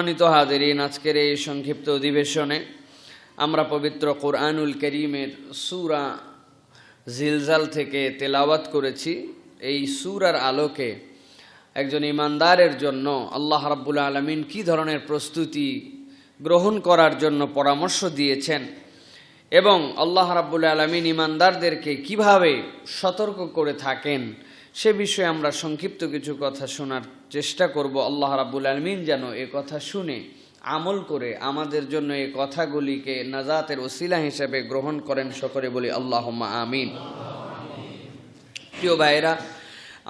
সম্মানিত হাজিরিন, আজকের এই সংক্ষিপ্ত অধিবেশনে আমরা পবিত্র কোরআনুল কারীমের সূরা জিলজাল থেকে তেলাওয়াত করেছি। এই সূরার আলোকে একজন ঈমানদারের জন্য আল্লাহ রাব্বুল আলামিন কী ধরনের প্রস্তুতি গ্রহণ করার জন্য পরামর্শ দিয়েছেন এবং আল্লাহ রাব্বুল আলামিন ঈমানদারদেরকে কিভাবে সতর্ক করে থাকেন সে বিষয়ে আমরা সংক্ষিপ্ত কিছু কথা শোনার চেষ্টা করব। আল্লাহ রাব্বুল আলামিন যেন এ কথা শুনে আমল করে আমাদের জন্য এই কথাগুলিকে নাজাতের ওসিলা হিসেবে গ্রহণ করেন। সকলে বলি আল্লাহুম্মা আমিন। প্রিয় ভাইরা,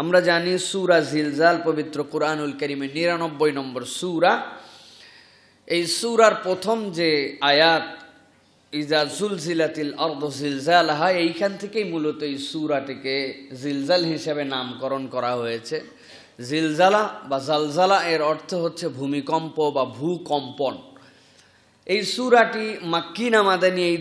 আমরা জানি সূরা জিলজাল পবিত্র কোরআনুল কারীমের ৯৯ নম্বর সূরা। এই সূরার প্রথম যে আয়াত ইজা জুলজিলাতিল আরদু জিলজালাহা, এইখান থেকেই মূলত এই সূরাটিকে জিলজাল হিসেবে নামকরণ করা হয়েছে। জিলজালা বা জালজালা এর অর্থ হচ্ছে ভূমিকম্প বা ভূকম্পন। এই সূরাটি মাক্কি না মাদানী এই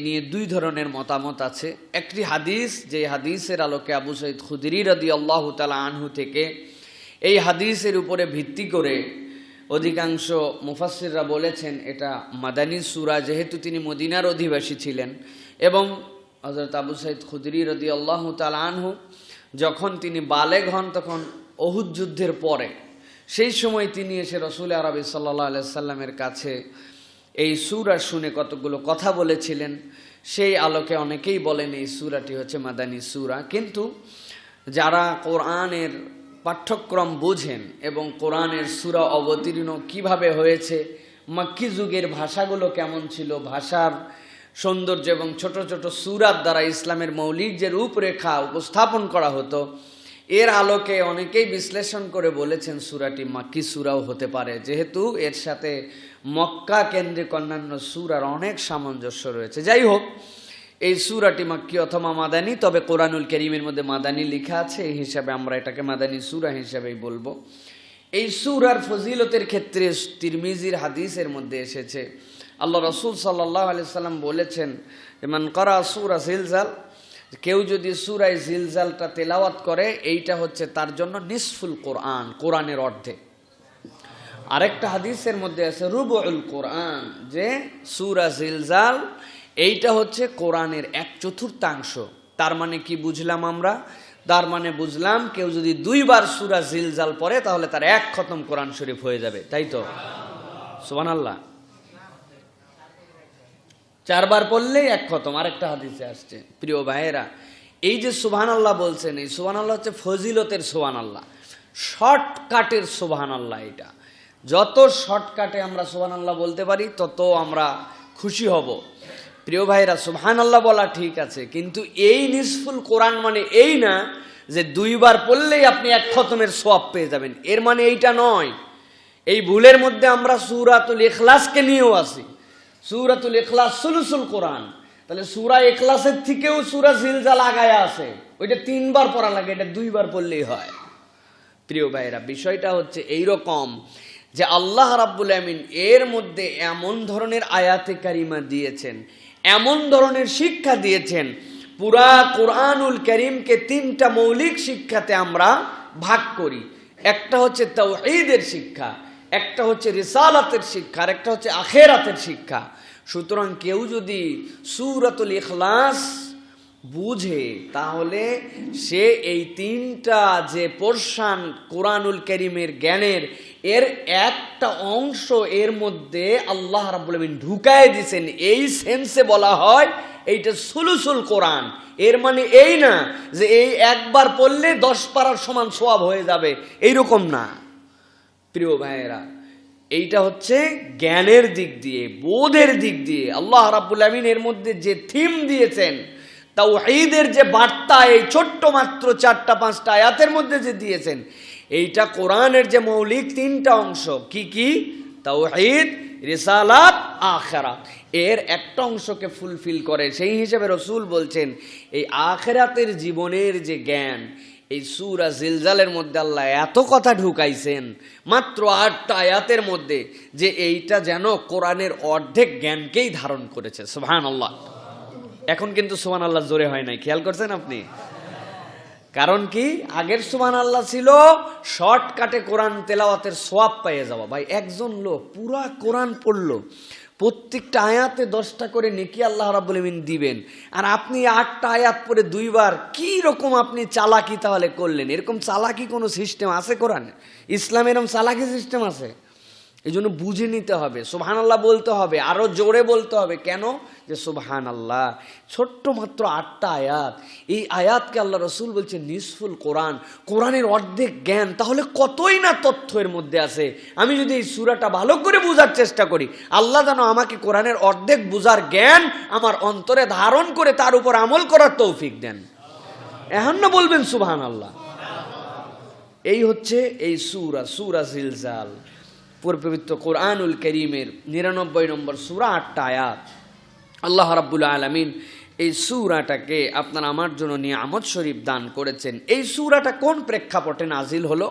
নিয়ে দুই ধরনের মতামত আছে। একটি হাদিস, যে হাদিসের আলোকে আবু সাঈদ খুদরি রাদিয়াল্লাহু তাআলা আনহু থেকে এই হাদিসের উপরে ভিত্তি করে অধিকাংশ মুফাসসিররা বলেছেন এটা মাদানী সূরা, যেহেতু তিনি মদিনার অধিবাসী ছিলেন এবং হযরত আবু সাঈদ খুদরি রাদিয়াল্লাহু তাআলা আনহু যখন তিনি বালেগ হন তখন উহুদ যুদ্ধের পরে, সেই সময় তিনি এসে রাসূল আরবি সাল্লাল্লাহু আলাইহি সাল্লামের কাছে এই সূরা শুনে কতগুলো কথা বলেছিলেন। সেই আলোকে অনেকেই বলেন এই সূরাটি হচ্ছে মাদানী সূরা। কিন্তু যারা কোরআনের পাঠ্যক্রম বুঝেন এবং কোরআনের সূরা অবতীর্ণ কিভাবে হয়েছে, মক্কি যুগের ভাষাগুলো কেমন ছিল, ভাষার সৌন্দর্য এবং ছোট ছোট সূরার দ্বারা ইসলামের মৌলিক যে রূপরেখা উপস্থাপন করা হতো, এর আলোকে অনেকেই বিশ্লেষণ করে বলেছেন সূরাটি মাক্কি সূরাও হতে পারে, যেহেতু এর সাথে মক্কা কেন্দ্রিক অন্যান্য সূরার অনেক সামঞ্জস্য রয়েছে। যাই হোক, এই সূরাটি মাক্কি অথবা মাদানী, তবে কোরআনুল কারীমের মধ্যে মাদানী লেখা আছে, এই হিসাবে আমরা এটাকে মাদানী সূরা হিসাবেই বলবো। এই সূরার ফজিলতের ক্ষেত্রে তিরমিজির হাদিসের মধ্যে এসেছে, আল্লাহ রাসূল সাল্লাল্লাহু আলাইহি সাল্লাম বলেছেন, মান ক্বারা সূরা জিলজাল, কেউ যদি সূরা জিলজালটা তেলাওয়াত করে এইটা হচ্ছে তার জন্য নিসফুল কোরআন, কোরআনের অর্ধেক। আরেকটা হাদিসের মধ্যে আছে রুবুল কোরআন, যে সূরা জিলজাল এইটা হচ্ছে কোরআনের 1/4। তার মানে কি বুঝলাম আমরা? তার মানে বুঝলাম কেউ যদি 2 বার সূরা জিলজাল পড়ে তাহলে তার 1 খতম কোরআন শরীফ হয়ে যাবে, তাই তো? সুবহানাল্লাহ। 4 বার পড়লেই 1 খতম, আরেকটা হাদিসে আসছে। প্রিয় ভাইয়েরা, এই যে সুবহানাল্লাহ বলছেন, এই সুবহানাল্লাহ হচ্ছে ফজিলতের সুবহানাল্লাহ, শর্টকাটের সুবহানাল্লাহ। এটা যত শর্টকাটে আমরা সুবহানাল্লাহ বলতে পারি তত আমরা খুশি হব। প্রিয় ভাইরা, সুবহানাল্লাহ বলা ঠিক আছে, কিন্তু এই নিসফুল কোরআন মানে এই না যে 2 বার পড়লেই আপনি 1 খতমের সওয়াব পেয়ে যাবেন, এর মানে এইটা নয়। এই ভুলের মধ্যে আমরা সূরাতুল ইখলাসকে নিয়েও আছি। সূরাতুল ইখলাস সুলুসুল কোরআন, তাহলে সূরা ইখলাসের থেকেও সূরা জিলজাল আগায়া আছে, ওইটা 3 বার পড়া লাগে, এটা 2 বার পড়লেই হয়। প্রিয় ভাইরা, বিষয়টা হচ্ছে এইরকম যে আল্লাহ রাব্বুল আমিন এর মধ্যে এমন ধরনের আয়াতে কারিমা দিয়েছেন, এমন ধরনের শিক্ষা দিয়েছেন, পুরা কোরআনুল কারীমকে 3টা মৌলিক শিক্ষাতে আমরা ভাগ করি। একটা হচ্ছে তাওহীদের শিক্ষা, একটা হচ্ছে রিসালাতের শিক্ষা, আর একটা হচ্ছে আখিরাতের শিক্ষা। সুতরাং কেউ যদি সূরাতুল ইখলাস বুঝে তাহলে সে এই 3টা যে পোরশন কোরআনুল কারীমের জ্ঞানের এর একটা অংশ এর মধ্যে আল্লাহ রাব্বুল আমিন ঢুকায় দিয়েছেন। এই সেন্সে বলা হয় এইটা সুলুসুল কোরআন। এর মানে এই না যে এই একবার পড়লে 10 পারার সমান সওয়াব হয়ে যাবে, এইরকম না। প্রিয় ভাইয়েরা, এইটা হচ্ছে জ্ঞানের দিক দিয়ে, বোধের দিক দিয়ে আল্লাহ রাব্বুল আমিন এর মধ্যে যে থিম দিয়েছেন, তাওহীদের যে বার্তা এই ছোট্ট মাত্র 4টা-5টা আয়াতের মধ্যে যে দিয়েছেন, এইটা কোরআনের যে মৌলিক 3টা অংশ, কি কি? তাওহীদ, রিসালাত, আখিরাত, এর একটা অংশকে ফুলফিল করে। সেই হিসেবে রাসূল বলছেন এই আখিরাতের জীবনের যে জ্ঞান, এই সূরা জিলজালের মধ্যে আল্লাহ এত কথা ঢুকাইছেন মাত্র 8টা আয়াতের মধ্যে, যে এইটা যেন কোরআনের অর্ধেক জ্ঞানকেই ধারণ করেছে। সুবহানাল্লাহ। এখন কিন্তু সুবহানাল্লাহ জোরে হয় নাই, খেয়াল করছেন আপনি? কারণ কি, আগের সুবহানাল্লাহ ছিল শর্টকাটে কোরআন তেলাওয়াতের সওয়াব পেয়ে যাওয়া। ভাই একজন লোক পুরা কোরআন পড়লো, প্রত্যেকটা আয়াতে 10টা করে নেকি আল্লাহ রাব্বুল আমিন দিবেন, আর আপনি 8টা আয়াত পড়ে 2 বার, কি রকম আপনি চালাকি তাহলে করলেন? এরকম চালাকি কোনো সিস্টেম আছে কোরআনে? ইসলামে এরকম চালাকি সিস্টেম আছে? এই জন্য বুঝে নিতে হবে, সুবহানাল্লাহ বলতে হবে, আরো জোরে বলতে হবে। কেন? যে সুবহানাল্লাহ ছোট্ট মাত্র 8টা আয়াত, এই আয়াতকে আল্লাহ রসুল বলছেন নিসফুল কোরআন, কোরআনের অর্ধেক জ্ঞান। তাহলে কতই না তথ্য এর মধ্যে আছে। আমি যদি এই সূরাটা ভালো করে বোঝার চেষ্টা করি, আল্লাহ যেন আমাকে কোরআনের অর্ধেক বোঝার জ্ঞান আমার অন্তরে ধারণ করে তার উপর আমল করার তৌফিক দেন। এখন না বলবেন সুবহানাল্লাহ। এই হচ্ছে এই সূরা জিলজাল, পবিত্র কোরআনুল কারীমের 99 নম্বর সূরা, 8টা আয়াত। আল্লাহ রাব্বুল আলামিন এই সূরাটাকে আপনার আমার জন্য নিয়ামত শরীফ দান করেছেন। এই সূরাটা কোন প্রেক্ষাপটে নাজিল হলো,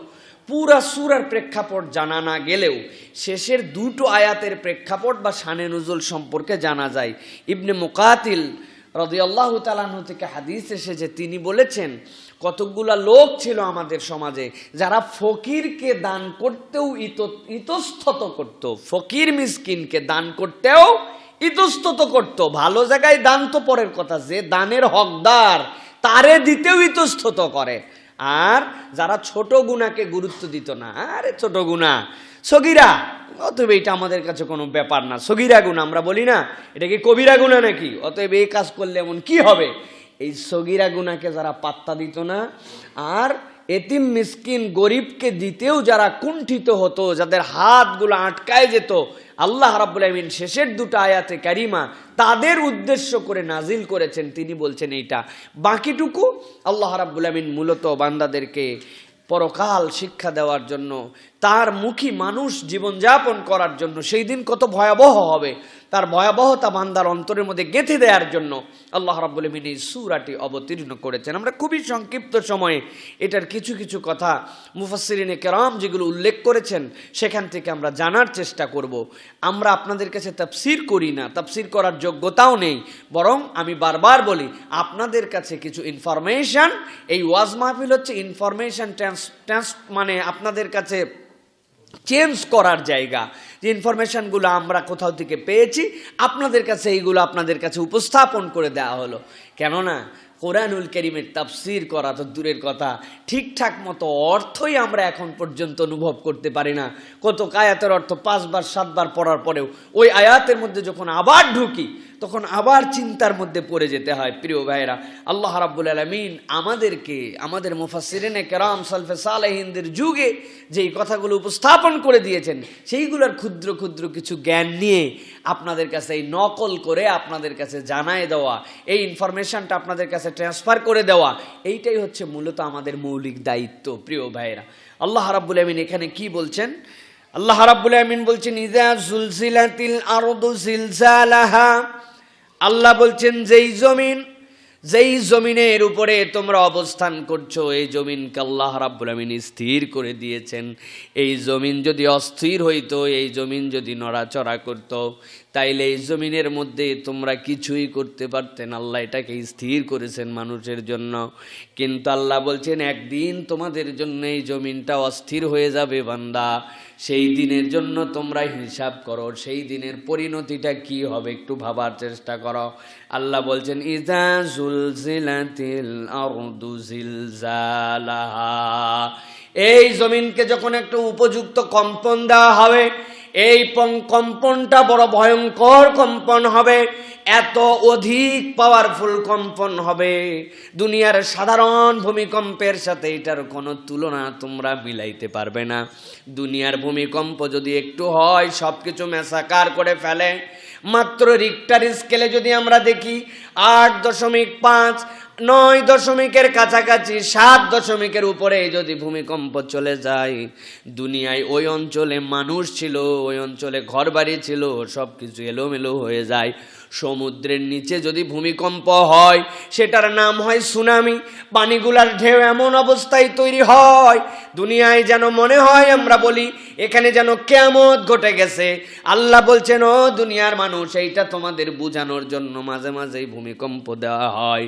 পুরা সূরার প্রেক্ষাপট জানা না গেলেও শেষের 2টো আয়াতের প্রেক্ষাপট বা শানে নুজুল সম্পর্কে জানা যায়। ইবনে মুকাতিল রাদিয়াল্লাহু তাআলা আনহু থেকে হাদিস এসেছে, তিনি বলেছেন কতগুলা লোক ছিল আমাদের সমাজে যারা ফকিরকে দান করতেও ইতস্তত করত, ফকির মিসকিনকে দান করতেও ইতস্তত করত। ভালো জায়গায় দান তো পরের কথা, যে দানের হকদার তারে দিতেও ইতস্তত করে। আর যারা ছোট গুনাহকে গুরুত্ব দিত না, আরে ছোট গুনাহ সগীরা, অতএব এটা আমাদের কাছে কোনো ব্যাপার না, সগীরা গুনাহ আমরা বলি না, এটা কি কবিরা গুনাহ নাকি, অতএব এই কাজ করলে এমন কি হবে, এই সগীরা গুনাহকে যারা পাত্তা দিত না, আর এতিম মিসকিন গরিবকে দিতেও যারা কুণ্ঠিত হতো, যাদের হাতগুলো আটকায় যেত, আল্লাহ রাব্বুল আমিন শেষের 2টা আয়াতে কারিমা তাদের উদ্দেশ্য করে নাজিল করেছেন। তিনি বলছেন এইটা, বাকিটুকু আল্লাহ রাব্বুল আমিন মূলত বান্দাদেরকে পরকাল শিক্ষা দেওয়ার জন্য, তার মুখী মানুষ জীবনযাপন করার জন্য, সেই দিন কত ভয়াবহ হবে তার ভয়াবহতা বান্দার অন্তরের মধ্যে গেঁথে দেওয়ার জন্য আল্লাহ রাব্বুল আমিন এই সূরাটি অবতীর্ণ করেছেন। আমরা খুবই সংক্ষিপ্ত সময়ে এটার কিছু কিছু কথা মুফাসসিরিনে কেরাম যেগুলো উল্লেখ করেছেন সেখান থেকে আমরা জানার চেষ্টা করব। আমরা আপনাদের কাছে তাফসীর করি না, তাফসীর করার যোগ্যতাও নেই, বরং আমি বারবার বলি আপনাদের কাছে কিছু ইনফরমেশন, এই ওয়াজ মাহফিল হচ্ছে ইনফরমেশন মানে আপনাদের কাছে চেঞ্জ করার জায়গা। যে ইনফরমেশনগুলো আমরা কোথাও থেকে পেয়েছি আপনাদের কাছে এইগুলো আপনাদের কাছে উপস্থাপন করে দেওয়া হলো। কেননা কোরআনুল কারীমের তাফসীর করা তো দূরের কথা, ঠিকঠাক মতো অর্থই আমরা এখন পর্যন্ত অনুভব করতে পারি না। কত আয়াতের অর্থ 5 বার 7 বার পড়ার পরেও ওই আয়াতের মধ্যে যখন আবার ঢুকি তখন আবার চিন্তার মধ্যে পড়ে যেতে হয়। প্রিয় ভাইরা, আল্লাহ রাব্বুল আলামিন আমাদেরকে আমাদের মুফাসসিরিনে কেরাম সালফে সালেহিনদের যুগে যেই কথাগুলো উপস্থাপন করে দিয়েছেন সেইগুলোর ক্ষুদ্র ক্ষুদ্র কিছু জ্ঞান নিয়ে আপনাদের কাছে এই নকল করে আপনাদের কাছে জানায় দেওয়া, এই ইনফরমেশনটা আপনাদের কাছে ট্রান্সফার করে দেওয়া, এইটাই হচ্ছে মূলত আমাদের মৌলিক দায়িত্ব। প্রিয় ভাইরা, আল্লাহ রাব্বুল আমিন এখানে কি বলছেন? আল্লাহ রাব্বুল আমিন বলছেন ইযা যুলজিলাতিল আরদু জিলজালাহা। আল্লাহ বলছেন যেই জমিনের উপরে তোমরা অবস্থান করছো এই জমিনকে আল্লাহ রাব্বুল আমিন স্থির করে দিয়েছেন। এই জমিন যদি অস্থির হইতো, এই জমিন যদি নড়াচড়া করত, তাইলে এই জমিনের মধ্যে তোমরা কিছুই করতে পারতেন। আল্লাহ এটাকে স্থির করেছেন মানুষের জন্য, কিন্তু আল্লাহ বলছেন একদিন তোমাদের জন্য এই জমিনটা অস্থির হয়ে যাবে বান্দা। সেই দিনের জন্য তোমরা হিসাব করো, সেই দিনের পরিণতিটা কি হবে একটু ভাবার চেষ্টা করো। আল্লাহ বলছেন ইযা যুলজিলাতিল আরদু জিলজালাহা। এই জমিনকে যখন একটা উপযুক্ত কম্পন দেওয়া হবে, এই কম্পনটা বড় ভয়ঙ্কর কম্পন হবে, এত অধিক পাওয়ারফুল কম্পন হবে, দুনিয়ার সাধারণ ভূমিকম্পের সাথে এটার কোনো তুলনা তোমরা মিলাইতে পারবে না। দুনিয়ার ভূমিকম্প যদি একটু হয় সব কিছু মেসাকার করে ফেলে। মাত্র রিক্টার স্কেলে যদি আমরা দেখি 8.5, 9 দশমিকের কাছাকাছি, 7 দশমিকের উপরে যদি ভূমিকম্প চলে যায়, দুনিয়ায় ওই অঞ্চলে মানুষ ছিল, ওই অঞ্চলে ঘরবাড়ি ছিল, সব কিছু এলোমেলো হয়ে যায়। সমুদ্রের নিচে যদি ভূমিকম্প হয় সেটার নাম হয় সুনামি। পানিগুলার ঢেউ এমন অবস্থায় তৈরি হয় দুনিয়ায় যেন মনে হয় আমরা বলি এখানে যেন কিয়ামত ঘটে গেছে। আল্লাহ বলছেন, ও দুনিয়ার মানুষ, এইটা তোমাদের বোঝানোর জন্য মাঝে মাঝেই ভূমিকম্প দেওয়া হয়।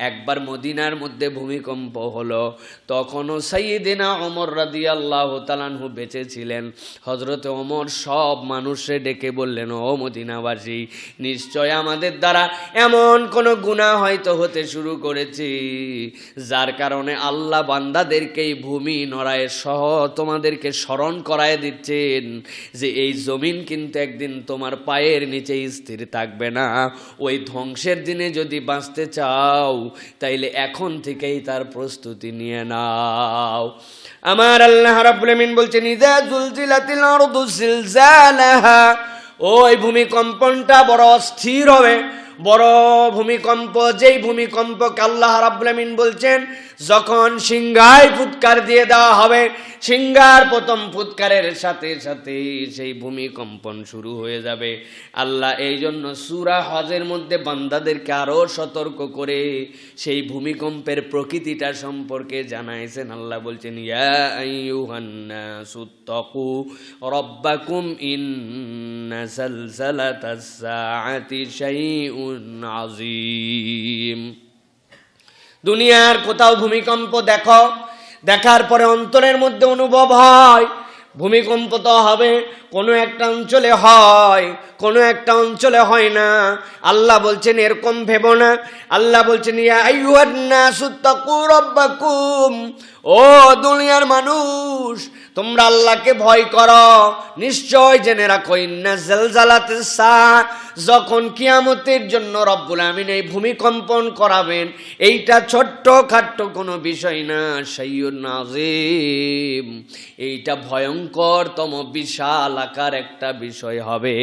একবার মদিনার মধ্যে ভূমিকম্প হলো, তখনও সাইয়্যিদিনা ওমর রাদিয়াল্লাহু তাআলা আনহু বেঁচে ছিলেন। হযরতে ওমর সব মানুষে ডেকে বললেন, ও মদিনাবাসী, নিশ্চয় আমাদের দ্বারা এমন কোনো গুনাহ হয়তো হতে শুরু করেছে, যার কারণে আল্লাহ বান্দাদেরকেই ভূমি নড়ায় সহ তোমাদেরকে স্মরণ করায় দিচ্ছেন যে এই জমিন কিন্তু একদিন তোমার পায়ের নিচে স্থির থাকবে না। ওই ধ্বংসের দিনে যদি বাঁচতে চাও তাইলে এখন থেকেই তার প্রস্তুতি নিয়ে নাও। আমার আল্লাহ রাব্বুল আমিন বলছেন, ইযা জুলজিলাতিল আরদু জিলজালাহা, ওই ভূমিকম্পনটা বড় অস্থির হবে, বড় ভূমিকম্প। যেই ভূমিকম্পকে আল্লাহ রাব্বুল আমিন বলছেন যখন সিংহায় ফুৎকার দিয়ে দেওয়া হবে, সিংহার প্রথম ফুৎকারের সাথে সাথে সেই ভূমিকম্পন শুরু হয়ে যাবে। আল্লাহ এই জন্য সূরা হজের মধ্যে বান্দাদেরকে আরো সতর্ক করে সেই ভূমিকম্পের প্রকৃতিটা সম্পর্কে জানাইছেন। আল্লাহ বলছেন, ইয়া আইয়ুহান নাসুত্তাকু রাব্বাকুম ইন্না যালজালাতাস সাআতি শাইউন আযীম। দুনিয়ার কোথাও ভূমিকম্প দেখো, দেখার পরে অন্তরের মধ্যে অনুভব হয় ভূমিকম্প তো হবে, কোনো একটা অঞ্চলে হয়, কোনো একটা অঞ্চলে হয় না। আল্লাহ বলছেন এরকম ভেবো না। আল্লাহ বলছেন, ইয়া আইয়ুহান নাসুত্তাকু রাব্বাকুম, ও দুনিয়ার মানুষ, তোমরা আল্লাহকে ভয় করো। নিশ্চয় জেনে রাখো, ইন্না জালজালাতিস সাআ, যখন কিয়ামতের জন্য রব্বুল আমিন এই ভূমিকম্পন করাবেন, এইটা ছোট্ট খাট্ট কোনো বিষয় না, শাইউন আযীম, এইটা ভয়ঙ্করতম বিশাল আকার একটা বিষয় হবে,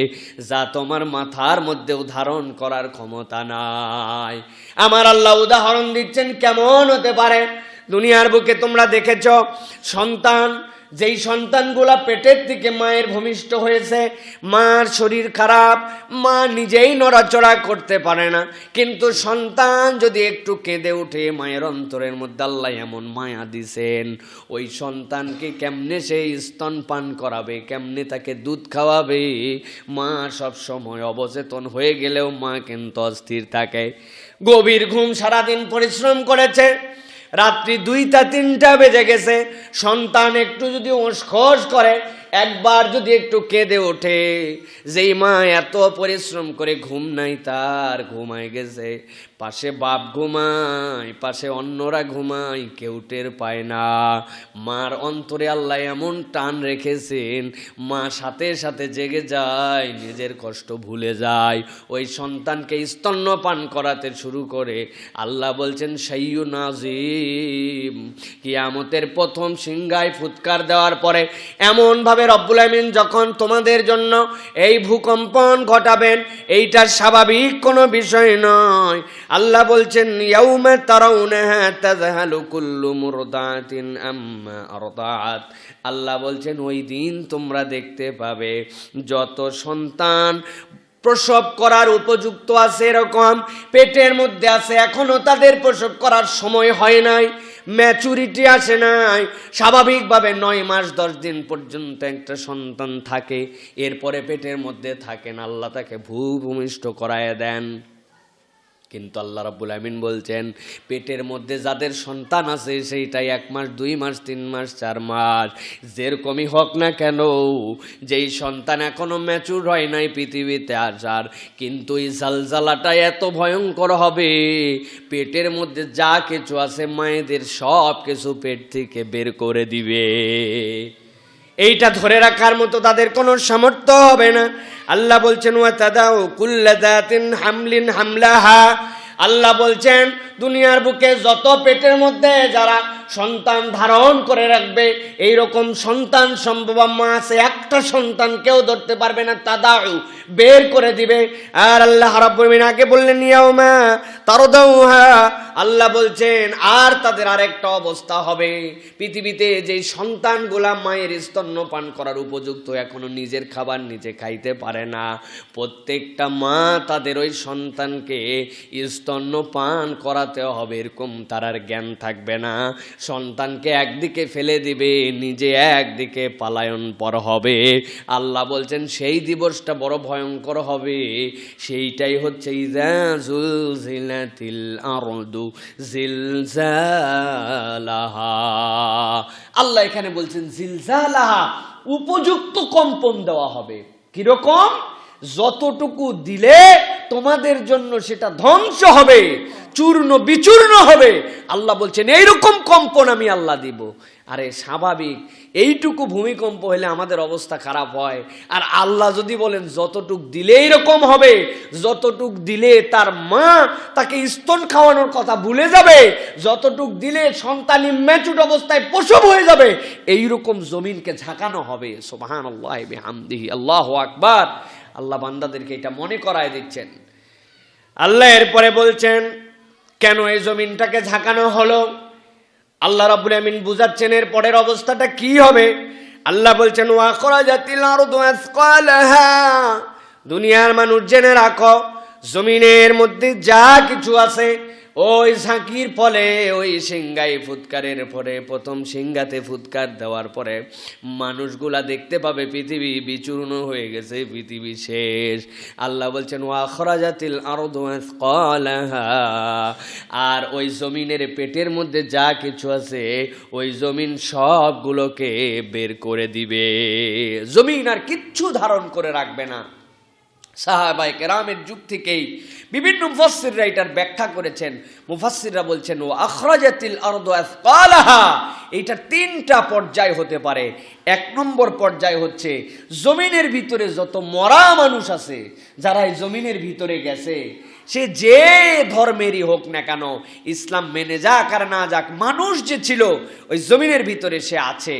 যা তোমার মাথার মধ্যেও ধারণ করার ক্ষমতা নাই। আমার আল্লাহ উদাহরণ দিচ্ছেন কেমন হতে পারে। দুনিয়ার বুকে তোমরা দেখেছ সন্তান, যেই সন্তানগুলা পেটের থেকে মায়ের ভূমিষ্ঠ হয়েছে, মার শরীর খারাপ, মা নিজেই নড়াচড়া করতে পারে না, কিন্তু সন্তান যদি একটু কেঁদে ওঠে, মায়ের অন্তরের মধ্যে আল্লাহ এমন মায়া দিছেন, ওই সন্তানকে কেমনে সেই স্তনপান করাবে, কেমনে তাকে দুধ খাওয়াবে। মা সব সময় অবচেতন হয়ে গেলেও মা কিন্তু অস্থির থাকে। গভীর ঘুম, সারাদিন পরিশ্রম করেছে, রাত্রি 2টা-3টা বেজে গেছে, সন্তান একটু যদি ওষখোষ করে, একবার যদি একটু কেঁদে ওঠে, যেই মা এত পরিশ্রম করে ঘুম নাই তার, ঘুমায় গেছে, পাশে বাপ ঘুমায়, পাশে অন্যরা ঘুমায়, কেউ টের পায় না। মার অন্তরে আল্লাহ এমন টান রেখেছেন, মা সাথে সাথে জেগে যায়, নিজের কষ্ট ভুলে যায়, ওই সন্তানকে স্তন্যপান করাতে শুরু করে। আল্লাহ বলছেন শাইউন আযীম, কিয়ামতের প্রথম সিংহায় ফুৎকার দেওয়ার পরে এমনভাবে রব্বুল আমিন যখন তোমাদের জন্য এই ভূকম্পন ঘটাবেন, এইটা স্বাভাবিক কোনো বিষয় নয়। আল্লাহ বলছেন, ইয়াউমা তারাউনাহা তাযহালু কুল্লু মুরদাতিন আম্মা আরদাআত, আল্লাহ বলছেন ওই দিন তোমরা দেখতে পাবে যত সন্তান প্রসব করার উপযুক্ত আছে, এরকম পেটের মধ্যে আছে, এখনো তাদের প্রসব করার সময় হয় নাই, ম্যাচুরিটি আসে নাই। স্বাভাবিকভাবে 9 মাস 10 দিন পর্যন্ত একটা সন্তান থাকে, এরপরে পেটের মধ্যে থাকেন, আল্লাহ তাকে ভূমিষ্ঠ করায় দেন। কিন্তু আল্লাহ রাব্বুল আমিন বলছেন পেটের মধ্যে যাদের সন্তান আছে সেইটাই 1 মাস 2 মাস 3 মাস 4 মাস যেরকমই হোক না কেন, যেই সন্তান এখনো ম্যাচুর হয় নাই পৃথিবীতে আসার, কিন্তু এই জালজালাটা এত ভয়ঙ্কর হবে, পেটের মধ্যে যা কিছু আছে মায়েদের সব কিছু পেট থেকে বের করে দিবে। এইটা ধরে রাখার মতো তাদের কোনো সামর্থ্য হবে না। আল্লাহ বলছেন ওয়া তাদাউ কুল্লা যাতিন হামলিন হামলাহা, আল্লাহ বলছেন দুনিয়ার বুকে যত পেটের মধ্যে যারা সন্তান ধারণ করে রাখবে, এইরকম সন্তান সম্ভব মা আছে, একটা সন্তান কেউ ধরতে পারবে না, তাদাউ বের করে দিবে। আর আল্লাহ রাব্বুল আমিন আগে বললেন ইয়াউমা তারদাউহা, আল্লাহ বলছেন আর তাদের আরেকটা অবস্থা হবে, পৃথিবীতে যেই সন্তানগুলা মায়ের স্তন্যপান করার উপযুক্ত এখনো নিজের খাবার নিজে খাইতে পারে না, প্রত্যেকটা মা তাদের ওই সন্তানকে স্তন্যপান করা করাতে হবে এরকম তার আর জ্ঞান থাকবে না। সন্তানকে একদিকে ফেলে দিবে, নিজে একদিকে পালায়নপর হবে। আল্লাহ বলছেন সেই দিবসটা বড় ভয়ঙ্কর হবে। সেইটাই হচ্ছে ইযা যুলজিলাতিল আরদু জিলজালাহা। আল্লাহ এখানে বলছেন জিলজালাহা, উপযুক্ত কম্পন দেওয়া হবে। কিরকম? যতটুকু দিলে তোমাদের জন্য সেটা ধ্বংস হবে, চূর্ণ বিচূর্ণ হবে। আল্লাহ বলছেন এইরকম কম্পন আমি আল্লাহ দিব। আরে স্বাভাবিক, এইটুকু ভূমিকম্প হলে আমাদের অবস্থা খারাপ হয়, আর আল্লাহ যদি বলেন যতটুক দিলে এইরকম হবে, যতটুক দিলে তার মা তাকে স্তন খাওয়ানোর কথা ভুলে যাবে, যতটুক দিলে সন্তান ইম্যাচুর অবস্থায় প্রসব হয়ে যাবে, এইরকম জমিনকে ঝাঁকানো হবে। সুবহানাল্লাহি বিহামদিহি, আল্লাহু আকবার। আল্লাহ বান্দাদেরকে এটা মনে করায় দিচ্ছেন। আল্লাহ এরপরে বলছেন কেন এই জমিনটাকে ঝাঁকানো হলো। আল্লাহ রাব্বুল আমিন বুঝাচ্ছেন এর পরের অবস্থাটা কি হবে। আল্লাহ বলছেন ওয়া আখরাজাতিল আরদু আসকালাহা, দুনিয়ার মানুষ জেনে রাখো, জমিনের মধ্যে যা কিছু আছে ওই ঝাঁকির ফলে, ওই সিংগাই ফুৎকারের পরে, প্রথম সিংগাতে ফুৎকার দেওয়ার পরে মানুষগুলা দেখতে পাবে পৃথিবী বিচূর্ণ হয়ে গেছে, পৃথিবী শেষ। আল্লাহ বলছেন ওয়া আখরাজাতিল আরদু আসকালাহা, আর ওই জমিনের পেটের মধ্যে যা কিছু আছে ওই জমিন সবগুলোকে বের করে দিবে। জমিন আর কিচ্ছু ধারণ করে রাখবে না। সাহাবায়ে কেরামের যুগ থেকেই বিভিন্ন মুফাসসিররা এটার ব্যাখ্যা করেছেন। মুফাসসিররা বলছেন ও আখরাজাতিল আরদু আসকালাহা, এইটা তিনটা পর্যায় হতে পারে। এক নম্বর পর্যায় হচ্ছে জমিনের ভিতরে যত মরা মানুষ আছে, যারা এই জমিনের ভিতরে গেছে, সে যে ধর্মেরই হোক না কেন, ইসলাম মেনে যাক আর না যাক, মানুষ যে ছিল ওই জমিনের ভিতরে সে আছে।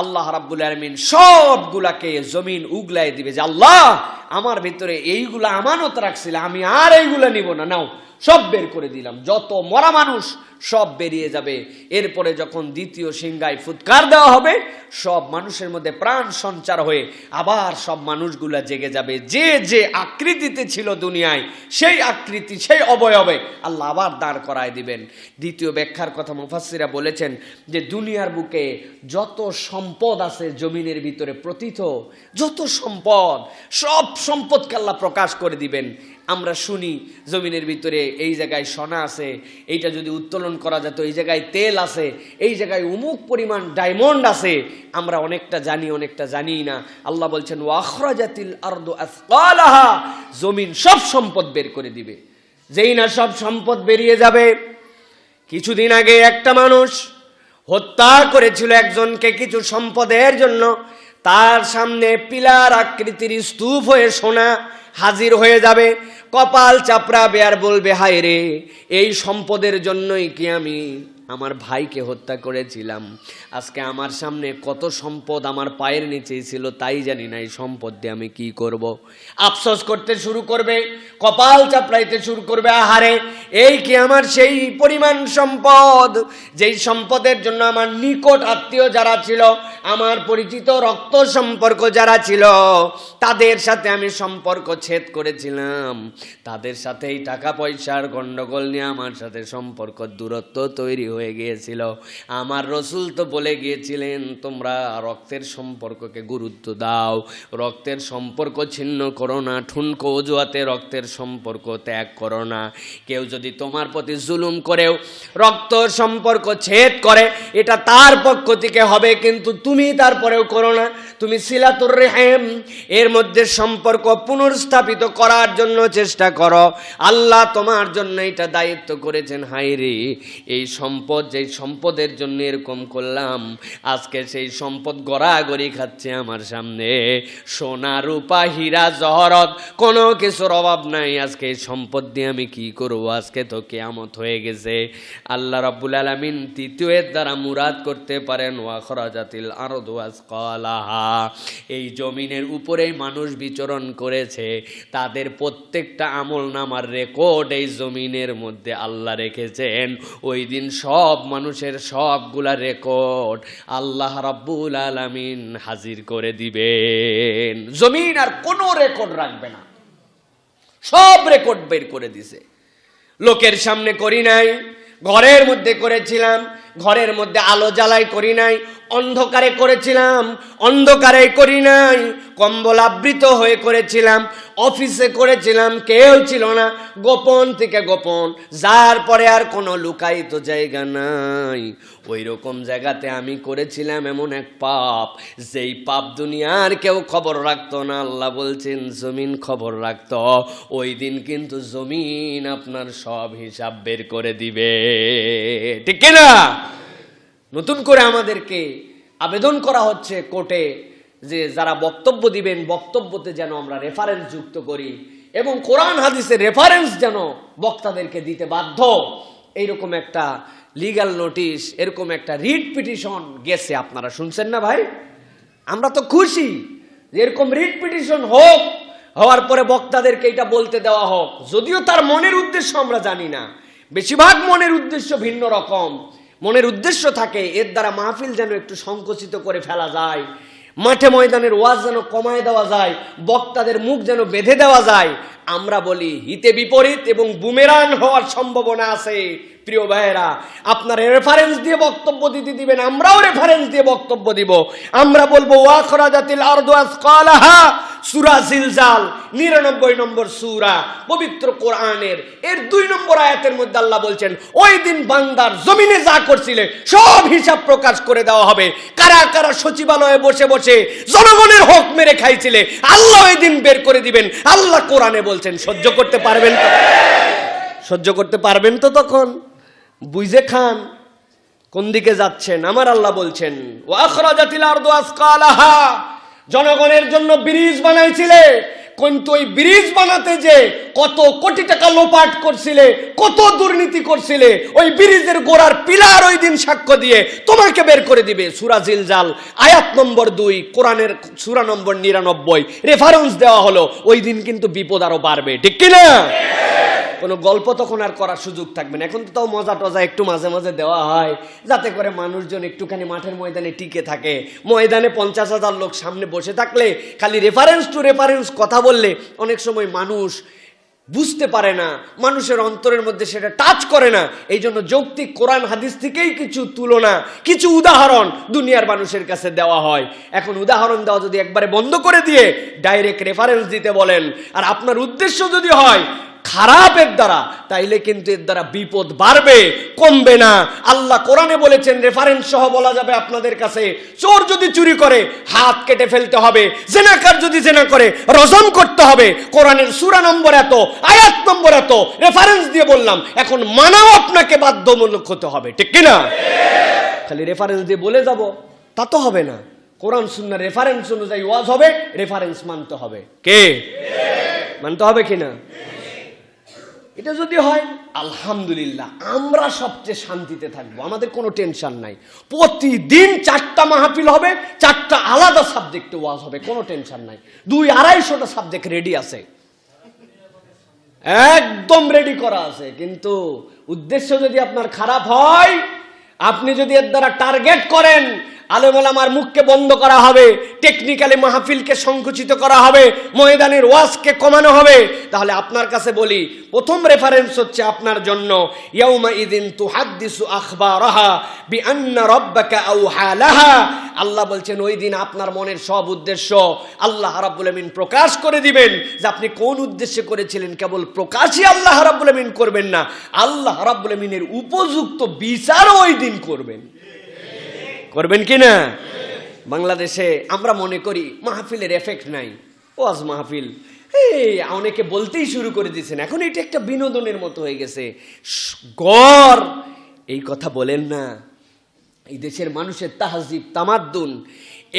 আল্লাহ রাব্বুল আলামিন সবগুলাকে জমিন উগলায় দিবে যে আল্লাহ আমার ভিতরে এইগুলা আমানত রাখছিল, আমি আর এইগুলা নিব না, নাও সব বের করে দিলাম। যত মরা মানুষ সব বেরিয়ে যাবে। এরপরে যখন দ্বিতীয় সিংহায় ফুৎকার দেওয়া হবে, সব মানুষের মধ্যে প্রাণ সঞ্চার হয়ে আবার সব মানুষগুলা জেগে যাবে। যে যে আকৃতিতে ছিল দুনিয়ায়, সেই আকৃতি, সেই অবয়বে আল্লাহ আবার দাঁড় করায় দিবেন। দ্বিতীয় ব্যাখ্যার কথা মুফাসসিররা বলেছেন যে দুনিয়ার বুকে যত সম্পদ আছে জমিনের ভিতরে প্রথিত, যত সম্পদ, সব সম্পদকে আল্লাহ প্রকাশ করে দিবেন। আমরা শুনি জমিনের ভিতরে এই জায়গায় সোনা আছে, এইটা যদি উত্তোলন করা যেত, এই জায়গায় তেল আছে, এই জায়গায় অমুক পরিমাণ ডায়মন্ড আছে। আমরা অনেকটা জানি, অনেকটা জানি না। আল্লাহ বলছেন ওয়া আখরাজাতিল আরদু আসকালাহা, জমিন সব সম্পদ বের করে দিবে। যেই না সব সম্পদ বেরিয়ে যাবে, কিছুদিন আগে একটা মানুষ হত্যা করেছিল একজনকে কিছু সম্পদের জন্য। তার সামনে পিলার আকৃতির স্তূপ হয়ে সোনা হাজির হয়ে যাবে, কপাল চাপড়াবে আর বলবে হায় রে, এই সম্পদের জন্যই কি আমি আমার ভাইকে হত্যা করেছিলাম। আজকে আমার সামনে কত সম্পদ আমার পায়ের নিচেই ছিল, তাই জানি না এই সম্পদ দিয়ে আমি কি করব। আফসোস করতে শুরু করবে, কপাল চাপড়াইতে শুরু করবে, আহারে এই কি আমার সেই পরিমাণ সম্পদ, যেই সম্পদের জন্য আমার নিকট আত্মীয় যারা ছিল, আমার পরিচিত রক্ত সম্পর্ক যারা ছিল, তাদের সাথে আমি সম্পর্ক ছেদ করেছিলাম, তাদের সাথে এই টাকা পয়সার গন্ডগোল নিয়ে আমার সাথে সম্পর্ক দূরত্ব তৈরি হয়ে গিয়েছিল। আমার রসুল তো বলে গিয়েছিলেন তোমরা রক্তের সম্পর্ককে গুরুত্ব দাও, রক্তের সম্পর্ক ছিন্ন করো না, ঠুনকো অজুহাতে রক্তের সম্পর্ক ত্যাগ করো না। কেউ যদি তোমার প্রতি জুলুম করেও রক্ত সম্পর্ক ছেদ করে, এটা তার পক্ষ থেকে হবে, কিন্তু তুমি তারপরেও করো না। তুমি সিলাতুর রহিম এর মধ্যে সম্পর্ক পুনর্স্থাপিত করার জন্য চেষ্টা করো। আল্লাহ তোমার জন্য এটা দায়িত্ব করেছেন। হায় রে, এই সম্পদ, যেই সম্পদের জন্য এরকম করলাম, আজকে সেই সম্পদ গড়াগড়ি খাচ্ছে আমার সামনে। সোনা রূপা হীরা জহরত কোনো কিছুর অভাব নাই, আজকে এই সম্পদ দিয়ে আমি কি করব? আজকে তো কিয়ামত হয়ে গেছে। আল্লাহ রাব্বুল আলামিন তৃতীয় এর দ্বারা মুরাদ করতে পারেন ওয়া আখরাজাতিল আরদু আসকালাহা, এই জমিনের উপরেই মানুষ বিচরণ করেছে, তাদের প্রত্যেকটা আমল নামার রেকর্ড এই জমিনের মধ্যে আল্লাহ রেখেছেন। ওই দিন সব মানুষের সবগুলা রেকর্ড আল্লাহ রাব্বুল আলামিন হাজির করে দিবেন। জমিন আর কোনো রেকর্ড রাখবে না, সব রেকর্ড বের করে দিছে। লোকের সামনে করি নাই, ঘরের মধ্যে করেছিলাম, ঘরের মধ্যে আলো জ্বালাই করি নাই, অন্ধকারে করেছিলাম, অন্ধকারে করি নাই, কম্বল আবৃত হয়ে করেছিলাম, অফিসে করেছিলাম, কেউ ছিল না, গোপন থেকে গোপন, যার পরে আর কোনো লুকায়িত জায়গা নাই, ওই রকম জায়গাতে আমি করেছিলাম এমন এক পাপ, যেই পাপ দুনিয়ার কেউ খবর রাখতো না। আল্লাহ বলছেন জমিন খবর রাখতো, ওই দিন কিন্তু জমিন আপনার সব হিসাব বের করে দিবে, ঠিক কিনা? নতুন করে আমাদেরকে আবেদন করা হচ্ছে কোর্টে যে যারা বক্তব্য দিবেন, বক্তব্যতে যেন আমরা রেফারেন্স যুক্ত করি এবং কোরআন হাদিসের রেফারেন্স যেন বক্তাদেরকে দিতে বাধ্য। এইরকম একটা লিগ্যাল নোটিশ, এরকম একটা রিট পিটিশন গেছে, আপনারা শুনছেন না ভাই? আমরা তো খুশি যে এরকম রিট পিটিশন হোক, হওয়ার পরে বক্তাদেরকে এটা বলতে দেওয়া হোক, যদিও তার মনের উদ্দেশ্য আমরা জানি না, বেশিরভাগ মনের উদ্দেশ্য ভিন্ন রকম। মনের উদ্দেশ্য থাকে এর দ্বারা মাহফিল যেন একটু সংকুচিত করে ফেলা যায়, মাঠে ময়দানের ওয়াজ যেন কমায় দেওয়া যায়, বক্তাদের মুখ যেন বেঁধে দেওয়া যায়। আমরা বলি হিতে বিপরীত এবং বুমেরাং হওয়ার সম্ভাবনা আছে। প্রিয় ভাইয়েরা, আপনারা রেফারেন্স দিয়ে বক্তব্য দিতে দিবেন, আমরাও রেফারেন্স দিয়ে বক্তব্য দিব। আমরা বলবো ওয়াখরাজাতিল আরদু আসকালাহা, সূরা জিলজাল 99 নম্বর সূরা পবিত্র কোরআনের এর 2 নম্বর আয়াতের মধ্যে আল্লাহ বলছেন ওই দিন বান্দার জমিনে যা করছিলে সব হিসাব প্রকাশ করে দেওয়া হবে। কারা কারা সচিবালয়ে বসে বসে জনগণের হক মেরে খাইছিলে আল্লাহ ওই দিন বের করে দিবেন। আল্লাহ কোরআনে বলছেন, সহ্য করতে পারবেন তো? সহ্য করতে পারবেন তো? তখন বুঝে খান কোন দিকে যাচ্ছেন। আমার আল্লাহ বলছেন ওয়াখরাজাতিল আরদু আসকালাহা, জনগণের জন্য ব্রিজ বানাইছিলে, কিন্তু ওই ব্রিজ বানাতে যে কত কোটি টাকা লোপাট করছিলে, কত দুর্নীতি করছিলে, ওই ব্রিজের গোড়ার পিলার ওই দিন সাক্ষ্য দিয়ে তোমাকে বের করে দিবে। সূরা জিলজাল আয়াত নম্বর 2, কোরআনের সূরা নম্বর 99 রেফারেন্স দেওয়া হলো। ওই দিন কিন্তু বিপদ আরো বাড়বে, ঠিক কিনা? কোনো গল্প তখন আর করার সুযোগ থাকবে না। এখন তো তাও মজা টজা একটু মাঝে মাঝে দেওয়া হয়, যাতে করে মানুষজন একটুখানি মাঠের ময়দানে টিকে থাকে। ময়দানে 50,000 লোক সামনে বসে থাকলে খালি রেফারেন্স টু রেফারেন্স কথা বললে অনেক সময় মানুষ বুঝতে পারে না, মানুষের অন্তরের মধ্যে সেটা টাচ করে না। এই জন্য যৌক্তিক কোরআন হাদিস থেকেই কিছু তুলনা, কিছু উদাহরণ দুনিয়ার মানুষের কাছে দেওয়া হয়। এখন উদাহরণ দেওয়া যদি একবারে বন্ধ করে দিয়ে ডাইরেক্ট রেফারেন্স দিতে বলেন, আর আপনার উদ্দেশ্য যদি হয় খারাপের দ্বারা, তাইলে কিন্তু এর দ্বারা বিপদ বাড়বে, কমবে না। আল্লাহ কোরআনে বলেছেন, রেফারেন্স সহ বলা যাবে আপনাদের কাছে, চোর যদি চুরি করে হাত কেটে ফেলতে হবে, জেনাকার যদি জেনা করে রজম করতে হবে। কোরআনের সূরা নম্বর এত, আয়াত নম্বর এত, রেফারেন্স দিয়ে বললাম। এখন মানাও আপনাকে বাধ্যতামূলক হতে হবে, ঠিক কিনা? খালি রেফারেন্স দিয়ে বলে যাব তা তো হবে না। কোরআন সুন্নাহর রেফারেন্স অনুযায়ী ওয়াজ হবে, রেফারেন্স মানতে হবে। কে মানতে হবে কিনা? এটা যদি হয় আলহামদুলিল্লাহ, আমরা সবচেয়ে শান্তিতে থাকবো, আমাদের কোনো টেনশন নাই। প্রতিদিন 4টা মাহফিল হবে, 4টা আলাদা সাবজেক্টে ওয়াজ হবে, কোনো টেনশন নাই। 200-250টা সাবজেক্ট রেডি আছে, একদম রেডি করা আছে। কিন্তু উদ্দেশ্য যদি আপনার খারাপ হয়, আপনি যদি এর দ্বারা টার্গেট করেন আলেম ওলামার মুখকে বন্ধ করা হবে, টেকনিক্যালি মাহফিলকে সংকুচিত করা হবে, ময়দানের ওয়াজকে কমানো হবে, তাহলে আপনার কাছে বলি প্রথম রেফারেন্স হচ্ছে আপনার জন্য ইয়াউমা ইদিন তুহাদ্দিসু আখবারাহা বিআন্না রাব্বাকা আওহা লাহা। আল্লাহ বলছেন ওই দিন আপনার মনের সব উদ্দেশ্য আল্লাহ রাব্বুল আমিন প্রকাশ করে দিবেন, যে আপনি কোন উদ্দেশ্যে করেছিলেন। কেবল প্রকাশই আল্লাহ রাব্বুল আমিন করবেন না, আল্লাহ রাব্বুল আমিনের উপযুক্ত বিচারও ওই দিন করবেন। করবেন কিনা? বাংলাদেশে আমরা মনে করি মাহফিলের এফেক্ট নাই, ওয়াজ মাহফিল অনেকে বলতেই শুরু করে দিয়েছেন, এখন এটা একটা বিনোদনের মতো হয়ে গেছে। গড় এই কথা বলেন না। এই দেশের মানুষের তাহজিব তামাদ্দুন,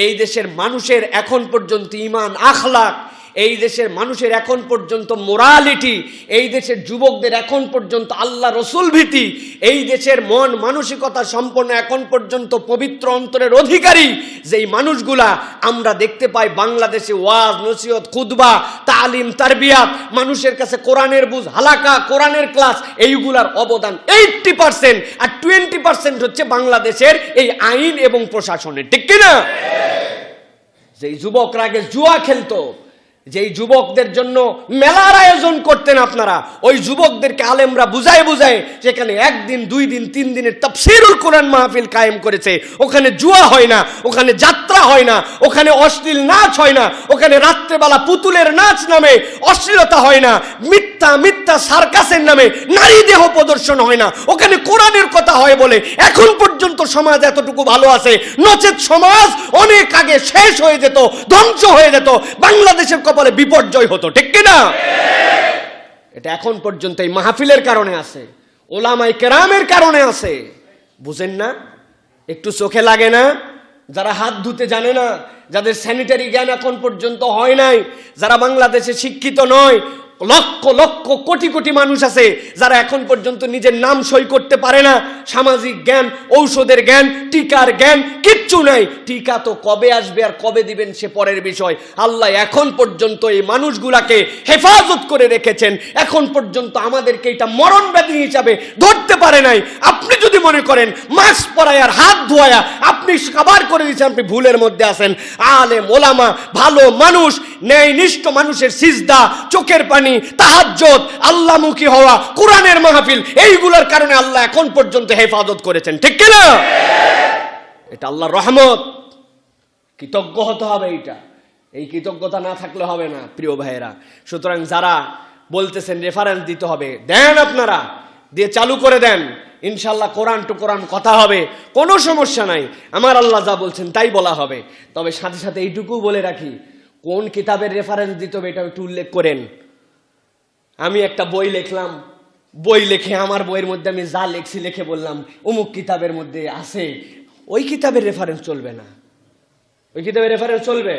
এই দেশের মানুষের এখন পর্যন্ত ঈমান আখলাক, এই দেশের মানুষের এখন পর্যন্ত মোরালিটি, এই দেশের যুবকদের এখন পর্যন্ত আল্লাহ রসুল ভীতি, এই দেশের মন মানসিকতা সম্পন্ন এখন পর্যন্ত পবিত্র অন্তরের অধিকারী যেই মানুষগুলা আমরা দেখতে পাই বাংলাদেশে ওয়াজ নসিহত খুতবা তালিম তারবিয়াত, মানুষের কাছে কোরআনের বুঝ হালাকা কোরআনের ক্লাস, এইগুলার অবদান 80%, আর 20% হচ্ছে বাংলাদেশের এই আইন এবং প্রশাসনের, ঠিক কিনা? যেই যুবকরা আগে জুয়া খেলতো, যেই যুবকদের জন্য মেলার আয়োজন করতেন আপনারা, ওই যুবকদেরকে আলেমরা বুঝায় বুঝায় যেখানে 1 দিন 2 দিন 3 দিনের তাফসীরুল কোরআন মাহফিল কায়েম করেছে। ওখানে জুয়া হয় না, ওখানে যাত্রা হয় না, ওখানে অশ্লীল নাচ হয় না, ওখানে রাত্রেবেলা পুতুলের নাচ নামে অশ্লীলতা হয় না, মিথ্যা মিথ্যা সার্কাসের নামে নারী দেহ প্রদর্শন হয় না, ওখানে কোরআনের কথা হয় বলে এখন পর্যন্ত সমাজ এতটুকু ভালো আছে। নচেত সমাজ অনেক আগে শেষ হয়ে যেত, ধ্বংস হয়ে যেত, বাংলাদেশের কপালে বিপর্যয় হতো। ঠিক কিনা? এটা এখন পর্যন্ত এই মাহফিলের কারণে আছে, ওলামায়ে কেরামের কারণে আছে। বুঝেন না? একটু চোখে লাগে না? যারা হাত ধুতে জানে না, যাদের স্যানিটারি জ্ঞান এখন পর্যন্ত হয় নাই, যারা বাংলাদেশে শিক্ষিত নয়, লক্ষ লক্ষ কোটি কোটি মানুষ আছে যারা এখন পর্যন্ত নিজের নাম সই করতে পারে না। সামাজিক জ্ঞান, ঔষধের জ্ঞান, টিকার জ্ঞান কিচ্ছু নাই। টিকা তো কবে আসবে আর কবে দিবেন সে পরের বিষয়। আল্লাহ এখন পর্যন্ত এই মানুষগুলাকে হেফাজত করে রেখেছেন, এখন পর্যন্ত আমাদেরকে এটা মরণ ব্যাধি হিসাবে ধরতে পারে নাই। আপনি যদি মনে করেন মাস্ক পরায় আর হাত ধোয়া আপনি কাবার করে দিয়েছেন, আপনি ভুলের মধ্যে আছেন। আলেম ওলামা, ভালো মানুষ, ন্যায়নিষ্ঠ মানুষের সিজদা, চোখের পানি, তাহাজ্জুদ, আল্লাহমুখী হওয়া, কোরআনের মাহফিল, এইগুলোর কারণে আল্লাহ এখন পর্যন্ত হেফাজত করেছেন। ঠিক কি না? এটা আল্লাহর রহমত, কৃতজ্ঞ হতে হবে। এই কৃতজ্ঞতা না থাকলে হবে না প্রিয় ভাইয়েরা। সুতরাং যারা বলতেছেন রেফারেন্স দিতে হবে, দেন, আপনারা দিয়ে চালু করে দেন, ইনশাল্লাহ কোরআন টু কোরআন কথা হবে, কোনো সমস্যা নাই। আমার আল্লাহ যা বলছেন তাই বলা হবে। তবে সাথে সাথে এইটুকু বলে রাখি, কোন কিতাবের রেফারেন্স দিতে হবে এটা একটু উল্লেখ করেন। আমি একটা বই লিখলাম, বই লিখে আমার বইয়ের মধ্যে আমি যা লিখছি লিখে বললাম অমুক কিতাবের মধ্যে আছে, ওই কিতাবের রেফারেন্স চলবে না। ওই কিতাবের রেফারেন্স চলবে?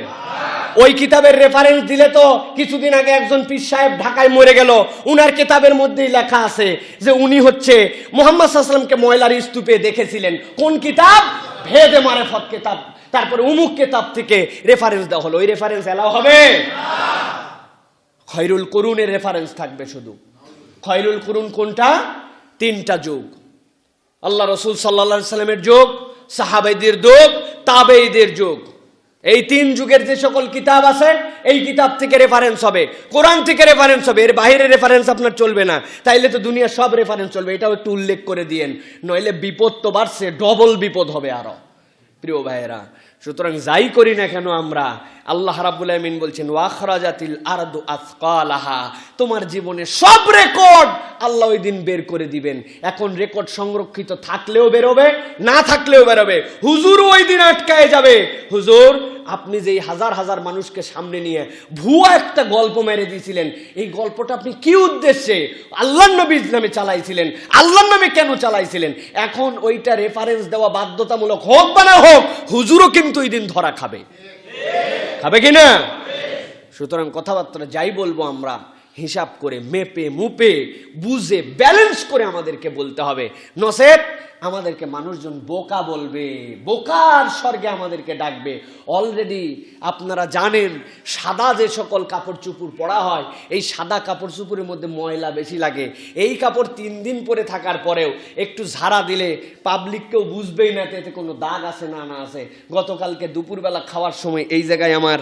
ওই কিতাবের রেফারেন্স দিলে তো কিছুদিন আগে একজন পীর সাহেব ঢাকায় মরে গেল, উনার কিতাবের মধ্যেই লেখা আছে যে উনি হচ্ছে মুহাম্মদ সাল্লাল্লাহু আলাইহি ওয়াসাল্লামকে ময়লার স্তূপে দেখেছিলেন। কোন কিতাব? ভেদে মারেফত কিতাব। তারপরে অমুক কিতাব থেকে রেফারেন্স দেওয়া হলো, ওই রেফারেন্স এলাও হবে? খয়রুল কুরুনের রেফারেন্স থাকবে শুধু। খয়রুল কুরুন কোনটা? 3টা যুগ, আল্লাহ রাসূল সাল্লাল্লাহু আলাইহি সাল্লামের যুগ, সাহাবাইদের যুগ, তাবেঈদের যুগ। এই 3 যুগের যে সকল কিতাব আছে এই কিতাব থেকে রেফারেন্স হবে, কোরআন থেকে রেফারেন্স হবে, এর বাইরে রেফারেন্স আপনার চলবে না। তাইলে তো দুনিয়ার সব রেফারেন্স চলবে, এটাও একটু উল্লেখ করে দিয়েন, নইলে বিপদ তো বাড়ছে, ডবল বিপদ হবে আরো প্রিয় ভাইয়েরা। সুতরাং যাই করি না কেন আমরা, আল্লাহ রাব্বুল আমিন বলছেন ওয়াখরাজাতিল আরদু আসকালাহা, তোমার জীবনে সব রেকর্ড আল্লাহ ওই দিন বের করে দিবেন। এখন রেকর্ড সংরক্ষিত থাকলেও বেরোবে, না থাকলেও বেরোবে। হুজুর ওই দিন আটকায় যাবে, হুজুর আপনি যেই হাজার হাজার মানুষকে সামনে নিয়ে ভুয়া একটা গল্প মেরে দিয়েছিলেন, এই গল্পটা আপনি কি উদ্দেশ্যে আল্লাহর নবীর নামে চালাইছিলেন, আল্লাহর নামে কেন চালাইছিলেন? এখন ওইটা রেফারেন্স দেওয়া বাধ্যতামূলক হোক বা না হোক, হুজুরও কিন্তু ওই দিন ধরা খাবে, খাবে কিনা? সুতরাং কথাবার্তা যাই বলবো আমরা হিসাব করে, মেপে মুপে বুঝে ব্যালেন্স করে আমাদেরকে বলতে হবে। নসেত আমাদেরকে মানুষজন বোকা বলবে, বোকার স্বর্গে আমাদেরকে ডাকবে। অলরেডি আপনারা জানেন সাদা যে সকল কাপড় চুপড় পরা হয়, এই সাদা কাপড় চুপড়ের মধ্যে ময়লা বেশি লাগে। এই কাপড় 3 দিন পরে থাকার পরেও একটু ঝাড়া দিলে পাবলিক কেউ বুঝবেই না এতে কোনো দাগ আছে না না আছে। গতকালকে দুপুরবেলা খাওয়ার সময় এই জায়গায় আমার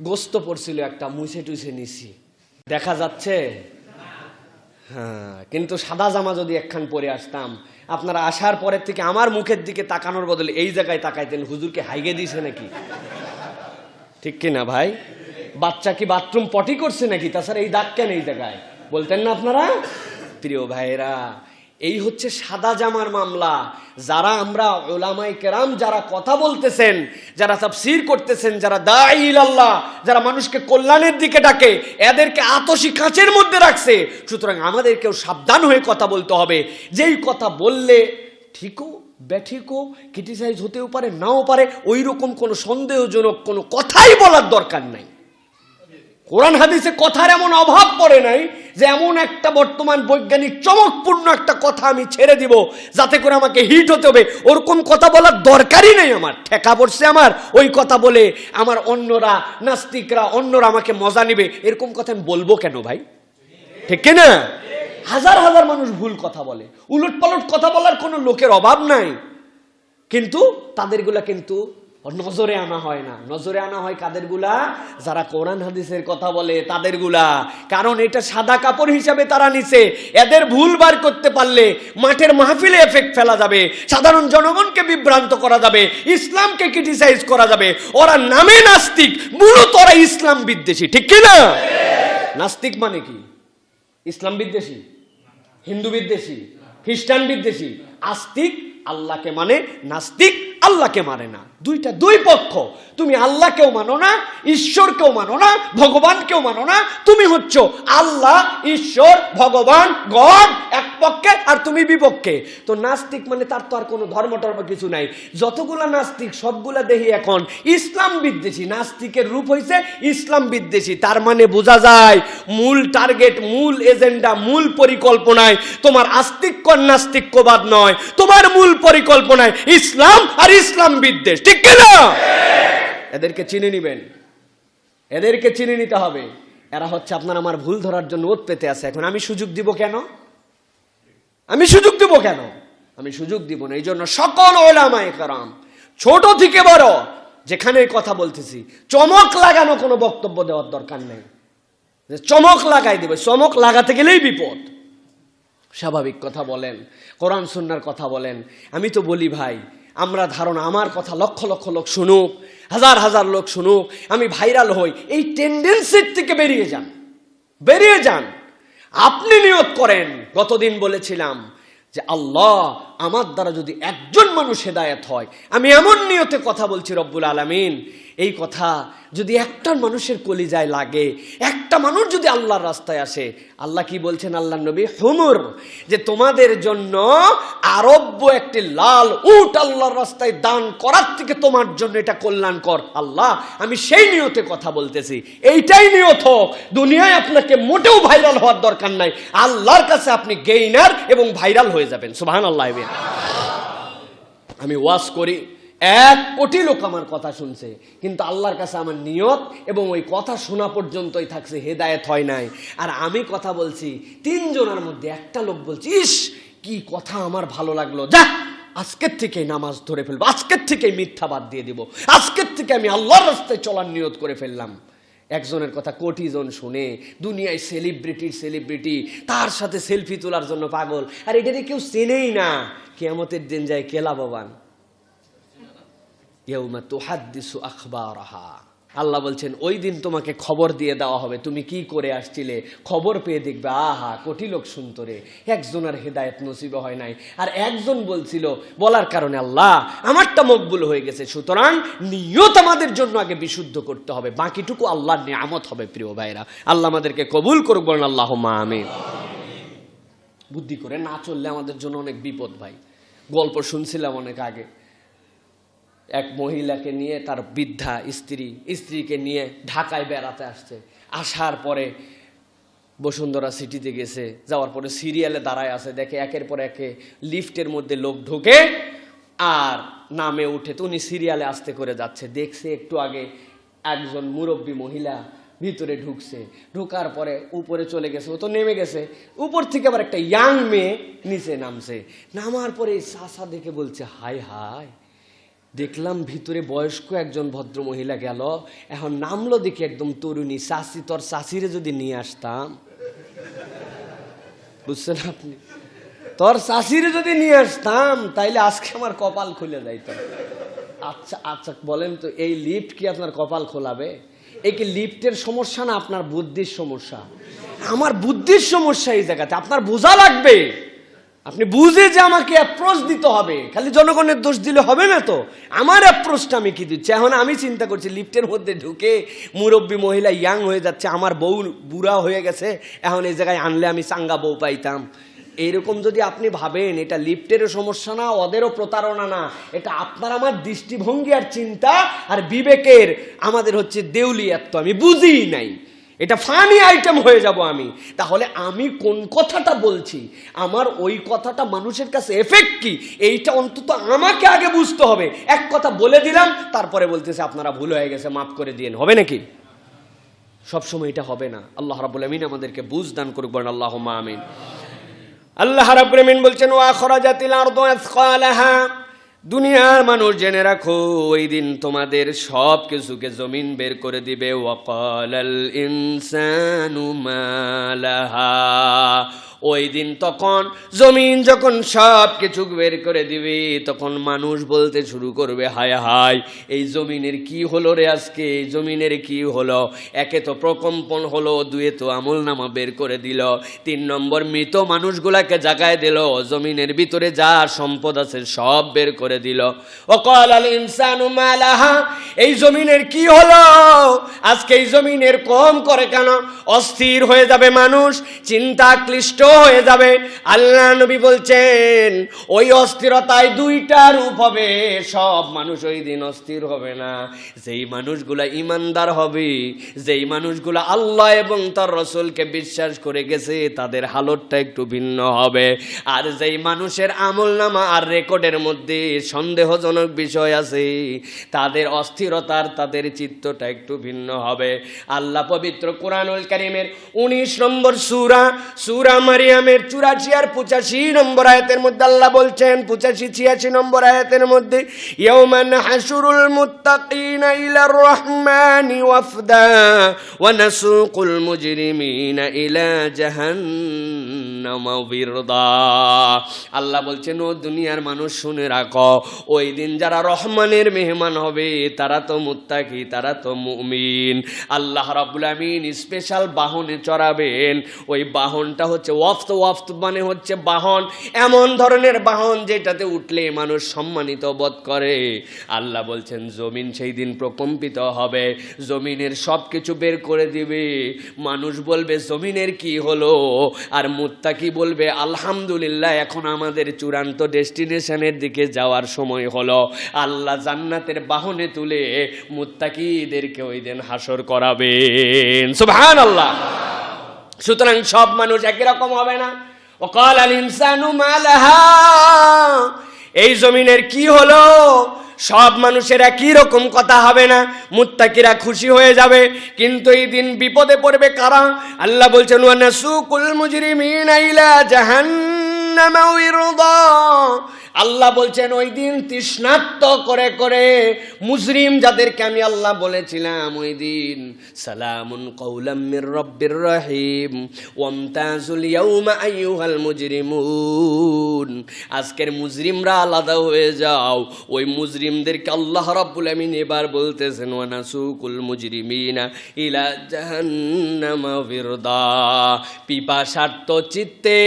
গোস্ত পড়ছিল, একটা মুছে টুছে নিছি, দেখা যাচ্ছে? হ্যাঁ, কিন্তু সাদা জামা যদি একখান পরে আসতাম, আপনারা আসার পরের থেকে আমার মুখের দিকে তাকানোর বদলে এই জায়গায় তাকাইতেন, হুজুরকে হাইগে দিয়েছে নাকি? ঠিক কিনা ভাই? বাচ্চা কি বাথরুম পটি করছে নাকি? তাছাড়া এই দাগ কেন এই জায়গায় বলতেন না আপনারা? প্রিয় ভাইয়েরা, এই হচ্ছে সাদা জামার মামলা। যারা আমরা উলামায়ে কেরাম যারা কথা বলতেছেন, যারা তাফসীর করতেছেন, যারা দাঈ ইলাল্লাহ, যারা মানুষকে কল্যাণের দিকে ডাকে, এদেরকে আতশী কাঁচের মধ্যে রাখছে। সুতরাং আমাদেরকেও সাবধান হয়ে কথা বলতে হবে। যেই কথা বললে ঠিকও ব্যাঠিকও ক্রিটিসাইজ হতেও পারে, নাও পারে, ওই রকম কোনো সন্দেহজনক কোনো কথাই বলার দরকার নাই। কোরআন হাদিসে কথার এমন অভাব পড়ে নাই যে এমন একটা বর্তমান বৈজ্ঞানিক চমকপূর্ণ একটা কথা আমি ছেড়ে দিব যাতে করে আমাকে হিট হতে হবে, ওরকম কথা বলার দরকারই নেই। আমার ঠেকা পড়ছে আমার ওই কথা বলে, আমার অন্যরা নাস্তিকরা অন্যরা আমাকে মজা নেবে, এরকম কথা আমি বলবো কেন ভাই? ঠিক কিনা? হাজার হাজার মানুষ ভুল কথা বলে, উলট পালট কথা বলার কোনো লোকের অভাব নাই, কিন্তু তাদেরগুলা কিন্তু নজরে আনা হয় না। নজরে আনা হয় কাদেরগুলা? যারা কোরআন হাদিসের কথা বলে তাদেরগুলা। কারণ এটা সাদা কাপড় হিসাবে তারা নিছে। এদের ভুল বার করতে পারলে মাঠের মাহফিলে এফেক্ট ফেলা যাবে, সাধারণ জনগণকে বিভ্রান্ত করা যাবে, ইসলামকে ক্রিটিসাইজ করা যাবে। ওরা নামে নাস্তিক, মূলত ওরা ইসলাম বিদ্বেষী, ঠিক কি না? নাস্তিক মানে কি? ইসলাম বিদ্বেষী, হিন্দু বিদ্বেষী, খ্রিস্টান বিদ্বেষী। আস্তিক আল্লাহকে মানে, নাস্তিক আল্লাহকে মানে না। দুইটা দুই পক্ষ। তুমি আল্লাহকেও মানো না, ঈশ্বরকেও মানো না, ভগবানকেও মানো না। তুমি হচ্ছ আল্লাহ, ঈশ্বর, ভগবান, গড এক পক্ষে আর তুমি বিপক্ষে। তো নাস্তিক মানে তার তো আর কোনো ধর্ম টর্ম কিছু নাই। যতগুলা নাস্তিক সবগুলা দেখি এখন ইসলাম বিদ্বেষী। নাস্তিকের রূপ হইছে ইসলাম বিদ্বেষী। তার মানে বোঝা যায় মূল টার্গেট, মূল এজেন্ডা, মূল পরিকল্পনায় তোমার আস্তিক্য নাস্তিক্যবাদ নয়, তোমার মূল পরিকল্পনায় ইসলাম আর ইসলাম বিদ্বেষ, ঠিক কিনা? এদেরকে চিনে নিবেন, এদেরকে চিনে নিতে হবে। এরা হচ্ছে আপনার আমার ভুল ধরার জন্য ওত পেতে আছে। এখন আমি সুযোগ দিব কেন? আমি সুযোগ দিব কেন? আমি সুযোগ দিব না। এই জন্য সকল ওলামায়ে কেরাম, ছোট থেকে বড়, যেখানে কথা বলতেছি, চমক লাগানো কোনো বক্তব্য দেওয়ার দরকার নেই। যে চমক লাগাই দেবে, চমক লাগাতে গেলেই বিপদ। স্বাভাবিক কথা বলেন, কোরআন সুন্নাহর কথা বলেন। আমি তো বলি ভাই, আমরা ধারণা আমার কথা লক্ষ লক্ষ লোক শুনুক, হাজার হাজার লোক শুনুক, আমি ভাইরাল হই, এই টেন্ডেন্সির থেকে বেরিয়ে যান, বেরিয়ে যান। আপনি নিয়ত করেন, গতদিন বলেছিলাম যে আল্লাহ আমার দ্বারা যদি একজন মানুষ হেদায়েত হয়, আমি এমন নিয়তে কথা বলছি রব্বুল আলামিন, এই কথা যদি একটা মানুষের কলিজায় লাগে, একটা মানুষ যদি আল্লাহর রাস্তায় আসে, আল্লাহ কি বলছেন আল্লাহর নবী? হুমুর, যে তোমাদের জন্য আরব্য একটি লাল উট আল্লাহর রাস্তায় দান করার থেকে তোমার জন্য এটা কল্যাণকর। আল্লাহ, আমি সেই নিয়তে কথা বলতেছি। এইটাই নিয়ত হোক। দুনিয়ায় আপনাকে মোটেও ভাইরাল হওয়ার দরকার নাই, আল্লাহর কাছে আপনি গেইনার এবং ভাইরাল হয়ে যাবেন। সুবহানাল্লাহ। আমি ওয়াজ করি, 1 কোটি লোক আমার কথা শুনছে, কিন্তু আল্লাহর কাছে আমার নিয়ত এবং ওই কথা শোনা পর্যন্তই থাকছে, হেদায়েত হয় নাই। আর আমি কথা বলছি, 3 জনের মধ্যে একটা লোক বলছি, ইস কি কথা আমার ভালো লাগলো, যা আজকের থেকে নামাজ ধরে ফেলবো, আজকের থেকে মিথ্যা বাদ দিয়ে দিব, আজকের থেকে আমি আল্লাহর রাস্তায় চলার নিয়ত করে ফেললাম। একজনের কথা কোটি জন শুনে, দুনিয়ায় সেলিব্রিটি, তার সাথে সেলফি তোলার জন্য পাগল, আর এটাকে কেউ চেনেই না। কিয়ামতের দিন যায় কে লাভবান? ইয়াউমা তুহাদ্দিসু আখবারাহা। আল্লাহ বলছেন ওই দিন তোমাকে খবর দিয়ে দেওয়া হবে, তুমি কি করে আসছিলে, খবর পেয়ে দেখবে আহা কোটি লোক শুনতো রে, একজনের হেদায়েত নসিব হয় নাই। আর একজন বলছিল, বলার কারণে আল্লাহ আমারটা মকবুল হয়ে গেছে। সুতরাং নিয়ত আমাদের জন্য আগে বিশুদ্ধ করতে হবে, বাকিটুকু আল্লাহর নিয়ামত হবে। প্রিয় ভাইরা, আল্লাহ আমাদেরকে কবুল করুক, বলেন আল্লাহুম্মা আমিন। বুদ্ধি করে না চললে আমাদের জন্য অনেক বিপদ ভাই। গল্প শুনছিলাম অনেক আগে, এক মহিলাকে নিয়ে তার বৃদ্ধা স্ত্রীকে নিয়ে ঢাকায় বেড়াতে আসছে। আসার পরে বসুন্ধরা সিটিতে গেছে, যাওয়ার পরে সিরিয়ালে দাঁড়ায় আছে, দেখে একের পর একে লিফটের মধ্যে লোক ঢোকে আর নামে উঠে। তো উনি সিরিয়ালে আস্তে করে যাচ্ছে, দেখছে একটু আগে একজন মুরব্বী মহিলা ভিতরে ঢুকছে, ঢোকার পরে উপরে চলে গেছে, ও তো নেমে গেছে। উপর থেকে আবার একটা ইয়াং মেয়ে নিচে নামছে। নামার পরে চাচা দেখে বলছে, হায় হায়, দেখলাম ভিতরে বয়স্ক একজন ভদ্র মহিলা গেল, এখন নামলো দেখি একদম তরুণী। চাচি, তোর চাচিরে যদি নিয়ে আসতাম, বুঝছেন আপনি, তোর চাচিরে যদি নিয়ে আসতাম তাইলে আজকে আমার কপাল খুলে যাইত। আচ্ছা আচ্ছা বলেন তো, এই লিফট কি আপনার কপাল খোলাবে? এই কি লিফটের সমস্যা না আপনার বুদ্ধির সমস্যা? আমার বুদ্ধির সমস্যা এই জায়গাতে, আপনার বোঝা লাগবে। আপনি বুঝে যে আমাকে অ্যাপ্রোচ দিতে হবে, খালি জনগণের দোষ দিলে হবে না তো। আমার অ্যাপ্রোচটা আমি কি দিচ্ছি? এখন আমি চিন্তা করছি লিফটের মধ্যে ঢুকে মুরব্বী মহিলা ইয়াং হয়ে যাচ্ছে, আমার বউ বুড়া হয়ে গেছে, এখন এই জায়গায় আনলে আমি চাঙ্গা বউ পাইতাম। এইরকম যদি আপনি ভাবেন, এটা লিফটেরও সমস্যা না, ওদেরও প্রতারণা না, এটা আপনার আমার দৃষ্টিভঙ্গি আর চিন্তা আর বিবেকের আমাদের হচ্ছে দেউলিয়াত্ব। আমি বুঝিই নাই, এটা ফানি আইটেম হয়ে যাব আমি। তাহলে আমি কোন কথাটা বলছি, আমার ওই কথাটা মানুষের কাছে এফেক্ট কি, এইটা অন্তত আমাকে আগে বুঝতে হবে। এক কথা বলে দিলাম, তারপরে বলতেছে আপনারা ভুল হয়ে গেছে, মাফ করে দিয়েন, হবে নাকি? সবসময় এটা হবে না। আল্লাহ রাব্বুল আমিন আমাদেরকে বুঝ দান করুক, বলেন আল্লাহুম্মা আমিন। আল্লাহ রাব্বুল আমিন বলছেন, ওয়া আখরাজাতিল আরদু আসকালাহা, দুনিয়ার মানুষ জেনে রাখো, ওই দিন তোমাদের সব কিছুকে জমিন বের করে দিবে। ওয়াকালাল ইনসানু মা লাহা, ওই দিন তখন জমিন যখন সব কিছু বের করে দিবে, তখন মানুষ বলতে শুরু করবে, হায় হায় এই জমিনের কি হলো রে আজকে, এই জমিনের কি হলো? একে তো প্রকম্পন হলো, দুয়ে তো আমল নামা বের করে দিল, 3 নম্বর মৃত মানুষগুলাকে জাগায় দিল, জমিনের ভিতরে যা সম্পদ আছে সব বের করে দিল। ওয়াকালাল ইনসানু মা লাহা, এই জমিনের কি হলো আজকে? এই জমিনের কম করে কেন? অস্থির হয়ে যাবে মানুষ, চিন্তা ক্লিষ্ট হয়ে যাবে। আল্লাহ নবী বলছেন ওই অস্থিরতায় 2টা রূপ হবে। সব মানুষ ওই দিন অস্থির হবে না। যেই মানুষগুলা ইমানদার হবে, যেই মানুষগুলা আল্লাহ এবং তার রাসূলকে বিশ্বাস করে গেছে, তাদের হালতটা একটু ভিন্ন হবে। আর যেই মানুষের আমলনামা আর রেকর্ডের মধ্যে সন্দেহজনক বিষয় আছে, তাদের অস্থিরতার, তাদের চিত্তটা একটু ভিন্ন হবে। আল্লাহ পবিত্র কোরআনুল কারীমের 19 নম্বর সূরা, সূরা মারিয়ামের 84 আর 85 নম্বর আয়াতের মধ্যে আল্লাহ বলছেন, 85-86 নম্বর আয়াতের মধ্যে, ইয়াওমা নাহশুরুল মুত্তাকিনা ইলার রহমানি ওয়াফদা ওয়া নাসুকুল মুজরিমিনা ইলা জাহান্নামা বিরদা। আল্লাহ বলছেন ও দুনিয়ার মানুষ শুনে রাখো, ওই দিন যারা রহমানের মেহমান হবে তারা তো মুত্তাকি, তারা তো মুমিন। আল্লাহ রাব্বুল আমিন স্পেশাল বাহনে চড়াবেন। ওই বাহনটা হচ্ছে ওয়াফত, ওয়াফত মানে হচ্ছে বাহন, এমন ধরনের বাহন যেটাতে উঠলে মানুষ সম্মানিত বোধ করে। আল্লাহ বলছেন জমিন সেই দিন প্রকম্পিত হবে, জমিনের সব কিছু বের করে দিবে। মানুষ বলবে জমিনের কি হলো, আর মুত্তাকি বলবে আলহামদুলিল্লাহ এখন আমাদের চূড়ান্ত ডেস্টিনেশনের দিকে যাওয়ার সময় হলো। আল্লাহ জান্নাতের বাহনে তুলে মুত্তাকিদেরকে ওই দিন হাসর করাবেন। সুবহানাল্লাহ। সুতরাং সব মানুষ একই রকম হবে না। ওয়াকালাল ইনসানু মা লাহা, এই জমিনের কি হলো? সব মানুষের একই রকম কথা হবে না। মুত্তাকিরা খুশি হয়ে যাবে, কিন্তু এই দিন বিপদে পড়বে কারা? আল্লাহ বলছেন ওয়া নাসুকুল মুজরিমিনা ইলা জাহান্নামা বিরদা। আল্লাহ বলছেন ওই দিন তৃষ্ণার্ত করে করে মুজরিম যাদেরকে আমি আল্লাহ বলেছিলাম, ওই দিন সালামুন কাওলাম মির রাব্বির রহিম ওয়ামতাজুল ইয়াউমা আইয়ুহাল মুজরিমুন। আজকের মুজরিমরা আলাদা হয়ে যাও। ওই মুজরিমদেরকে আল্লাহ রাব্বুল আমিন এবার বলতেছেন ওয়া নাসুকুল মুজরিমিনা ইলা জাহান্নামা বিরদা। পিপাসার্ত চিত্তে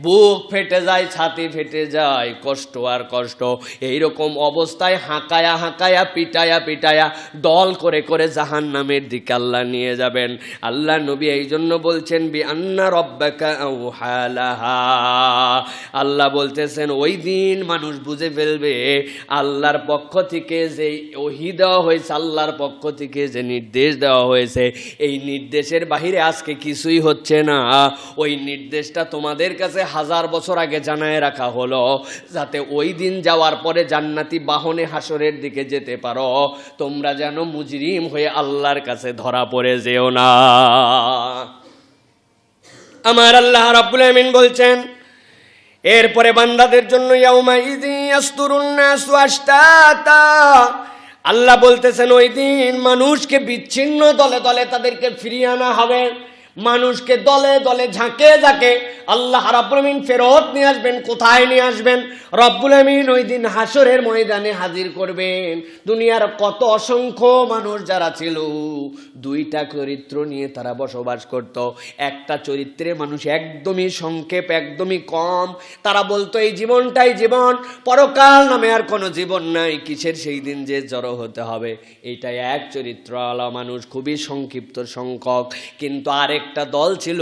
বুক ফেটে যায়, ছাতি ফেটে যায়, কষ্ট আর কষ্ট। এইরকম অবস্থায় হাঁকায়া হাঁকায়া পিটায়া পিটায়া দল করে করে জাহান্নামের দিকে আল্লাহ নিয়ে যাবেন। আল্লাহ নবী এই জন্য বলছেন বি আন্না রব্বাকা আওহা লাহা। আল্লাহ বলতেছেন ওই দিন মানুষ বুঝে ফেলবে আল্লাহর পক্ষ থেকে যে ওহী দেওয়া হয়েছে, আল্লাহর পক্ষ থেকে যে নির্দেশ দেওয়া হয়েছে, এই নির্দেশের বাহিরে আজকে কিছুই হচ্ছে না। ওই নির্দেশটা তোমাদের কাছে 1000 বছর আগে জানায় রাখা হলো, যাতে ওই দিন যাওয়ার পরে জান্নাতি বাহনে হাসরের দিকে যেতে পারো। তোমরা যেন মুজরিম হয়ে আল্লাহর কাছে ধরা পড়ে যেও না। আমার আল্লাহ রাব্বুল আমিন বলছেন এরপরে বান্দাদের জন্য ইয়াউমা ইযি ইয়াসতুরুন নাসু আশতাতা। আল্লাহ বলতেছেন ওই দিন মানুষকে বিচ্ছিন্ন দলে দলে তাদেরকে ফিরিয়ে আনা হবে। মানুষকে দলে দলে ঝাঁকে ঝাঁকে আল্লাহ রাব্বুল আমিন ফেরত নিয়ে আসবেন। কোথায় নিয়ে আসবেন? রব্বুল আমিন ওই দিন হাসরের ময়দানে হাজির করবেন। দুনিয়ার কত অসংখ্য মানুষ যারা ছিল, 2টা চরিত্র নিয়ে তারা বসবাস করত। একটা চরিত্রে মানুষ একদমই সংক্ষেপ, একদমই কম। তারা বলতো এই জীবনটাই জীবন, পরকাল নামে আর কোনো জীবন নাই, কিসের সেই দিন যে জড়ো হতে হবে। এইটাই এক চরিত্র আলা মানুষ, খুবই সংক্ষিপ্ত সংখ্যক। কিন্তু আরেকটা দল ছিল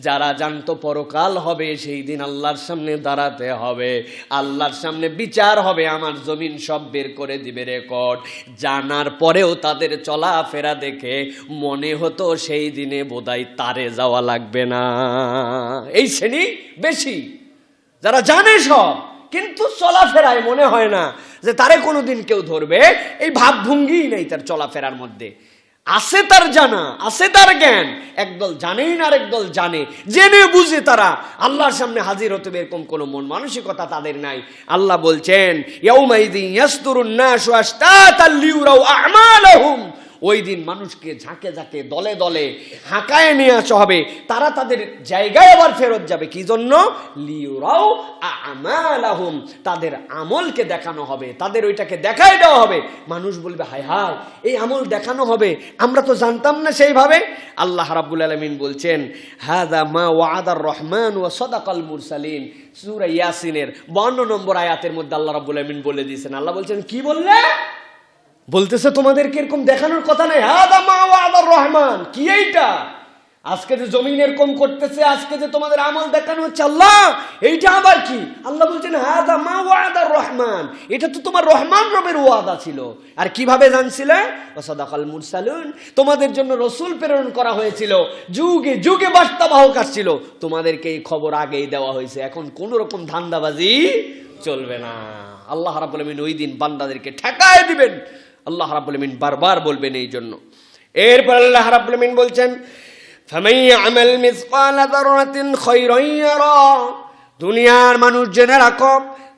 যারা জানতো পরকাল হবে, সেই দিন আল্লাহর সামনে দাঁড়াতে হবে, আল্লাহর সামনে বিচার হবে, আমার জমিন সব বের করে দিবে রেকর্ড। জানার পরেও তাদের চলাফেরা দেখে মনে হতো সেই দিনে বোধহয় তারে যাওয়া লাগবে না। এই শ্রেণী বেশি, যারা জানে সব কিন্তু চলাফেরায় মনে হয় না যে তারে কোনোদিন কেউ ধরবে। এই ভাবভঙ্গিই নেই তার চলাফেরার মধ্যে। আছে তার জানা, আছে তার জ্ঞান, একদল জানেই না, আরেকদল জানে, জেনে বুঝে তারা আল্লাহর সামনে হাজির হতে এরকম কোনো মন মানসিকতা তাদের নাই। আল্লাহ বলছেন ইয়াউমাইযিন ইয়াসদুরুন নাসু আশতাতাল লিউরাউ আমালাহুম, ওই দিন মানুষকে ঝাঁকে ঝাঁকে দলে দলে হাঁকায় নিয়ে আসা হবে, তারা তাদের জায়গায় আবার ফেরত যাবে। কি জন্য? লিউরাউ আমালাহুম, তাদের আমলকে দেখানো হবে, তাদের ওইটাকে দেখাই দেওয়া হবে। মানুষ বলবে হায় হায়, এই আমল দেখানো হবে, আমরা তো জানতাম না সেইভাবে। আল্লাহ রাব্বুল আলামিন বলছেন হাযা মা ওয়াদার রহমান ওয়া সাদাকাল মুরসালিন, সূরা ইয়াসিনের 52 নম্বর আয়াতের মধ্যে আল্লাহ রাব্বুল আলামিন বলে দিয়েছেন। আল্লাহ বলছেন কি বললে? বলতেছে তোমাদেরকে এরকম দেখানোর কথা নাই। হাদা মা ওয়াদার রহমান, কি এইটা? আজকে যে জমিন এরকম করতেছে, আজকে যে তোমাদের আমল দেখানো হচ্ছে, আল্লাহ এইটা আবার কি? আল্লাহ বলছেন হাদা মা ওয়াদার রহমান, এটা তো তোমার রহমান রবের ওয়াদা ছিল। আর কিভাবে জানছিলে? ওয়াসাদাকাল মুরসালুন, তোমাদের জন্য রাসূল প্রেরণ করা হয়েছিল, যুগে যুগে বার্তাবাহক আসছিল, তোমাদেরকে এই খবর আগেই দেওয়া হয়েছে। এখন কোন রকম ধান্দাবাজি চলবে না। আল্লাহ রাব্বুল আলামিন ওই দিন বান্দাদেরকে ঠেকায় দিবেন, আল্লাহ রাব্বুল আলামিন বারবার বলবেন এই জন্য। এরপর আল্লাহ রাব্বুল আলামিন বলছেন ফামান ইয়ামাল মিসকালা যাররাতিন খায়রান ইয়ারা, দুনিয়ার মানুষ জেনে রাখো,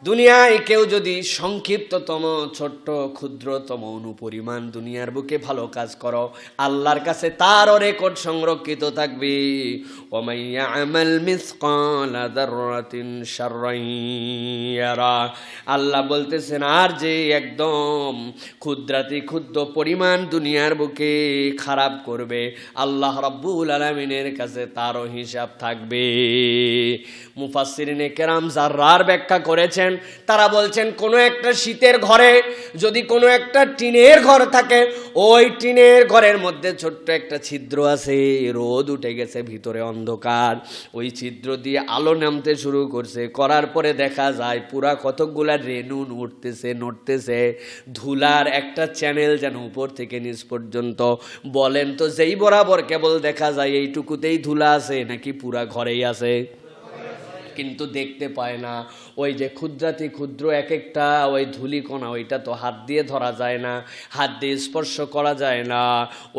দুনিয়ায় কেউ যদি সংক্ষিপ্ততম ছোট্ট ক্ষুদ্রতম অনুপরিমাণ দুনিয়ার বুকে ভালো কাজ করো, আল্লাহর কাছে তারও রেকর্ড সংরক্ষিত থাকবে। ওয়া ইয়ামাল মিসকালা যাররাতিন শাররান ইয়ারা, আল্লাহ বলতেছেন আর যে একদম ক্ষুদ্রাতি ক্ষুদ্র পরিমাণ দুনিয়ার বুকে খারাপ করবে, আল্লাহ রাব্বুল আলামিনের কাছে তারও হিসাব থাকবে। মুফাসসিরিনে কেরাম যাররার ব্যাখ্যা করেছেন, তারা বলছেন কোনো একটা শীতের ঘরে যদি কোনো একটা টিনের ঘর থাকে, ওই টিনের ঘরের মধ্যে ছোট্ট একটা ছিদ্র আছে, রোদ উঠে গেছে, ভিতরে অন্ধকার, ওই ছিদ্র দিয়ে আলো নামতে শুরু করছে, করার পরে দেখা যায় পুরা কতকগুলা রেণু উঠতেছে নড়তেছে, ধুলার একটা চ্যানেল যেন উপর থেকে নিচ পর্যন্ত। বলেন তো যেই বরাবর কেবল দেখা যায় এইটুকুতেই ধুলা আছে নাকি পুরা ঘরেই আছে? কিন্তু দেখতে পায় না। ওই যে ক্ষুদ্রাতি ক্ষুদ্র এক একটা ওই ধূলিকণা, ওইটা তো হাত দিয়ে ধরা যায় না, হাত দিয়ে স্পর্শ করা যায় না,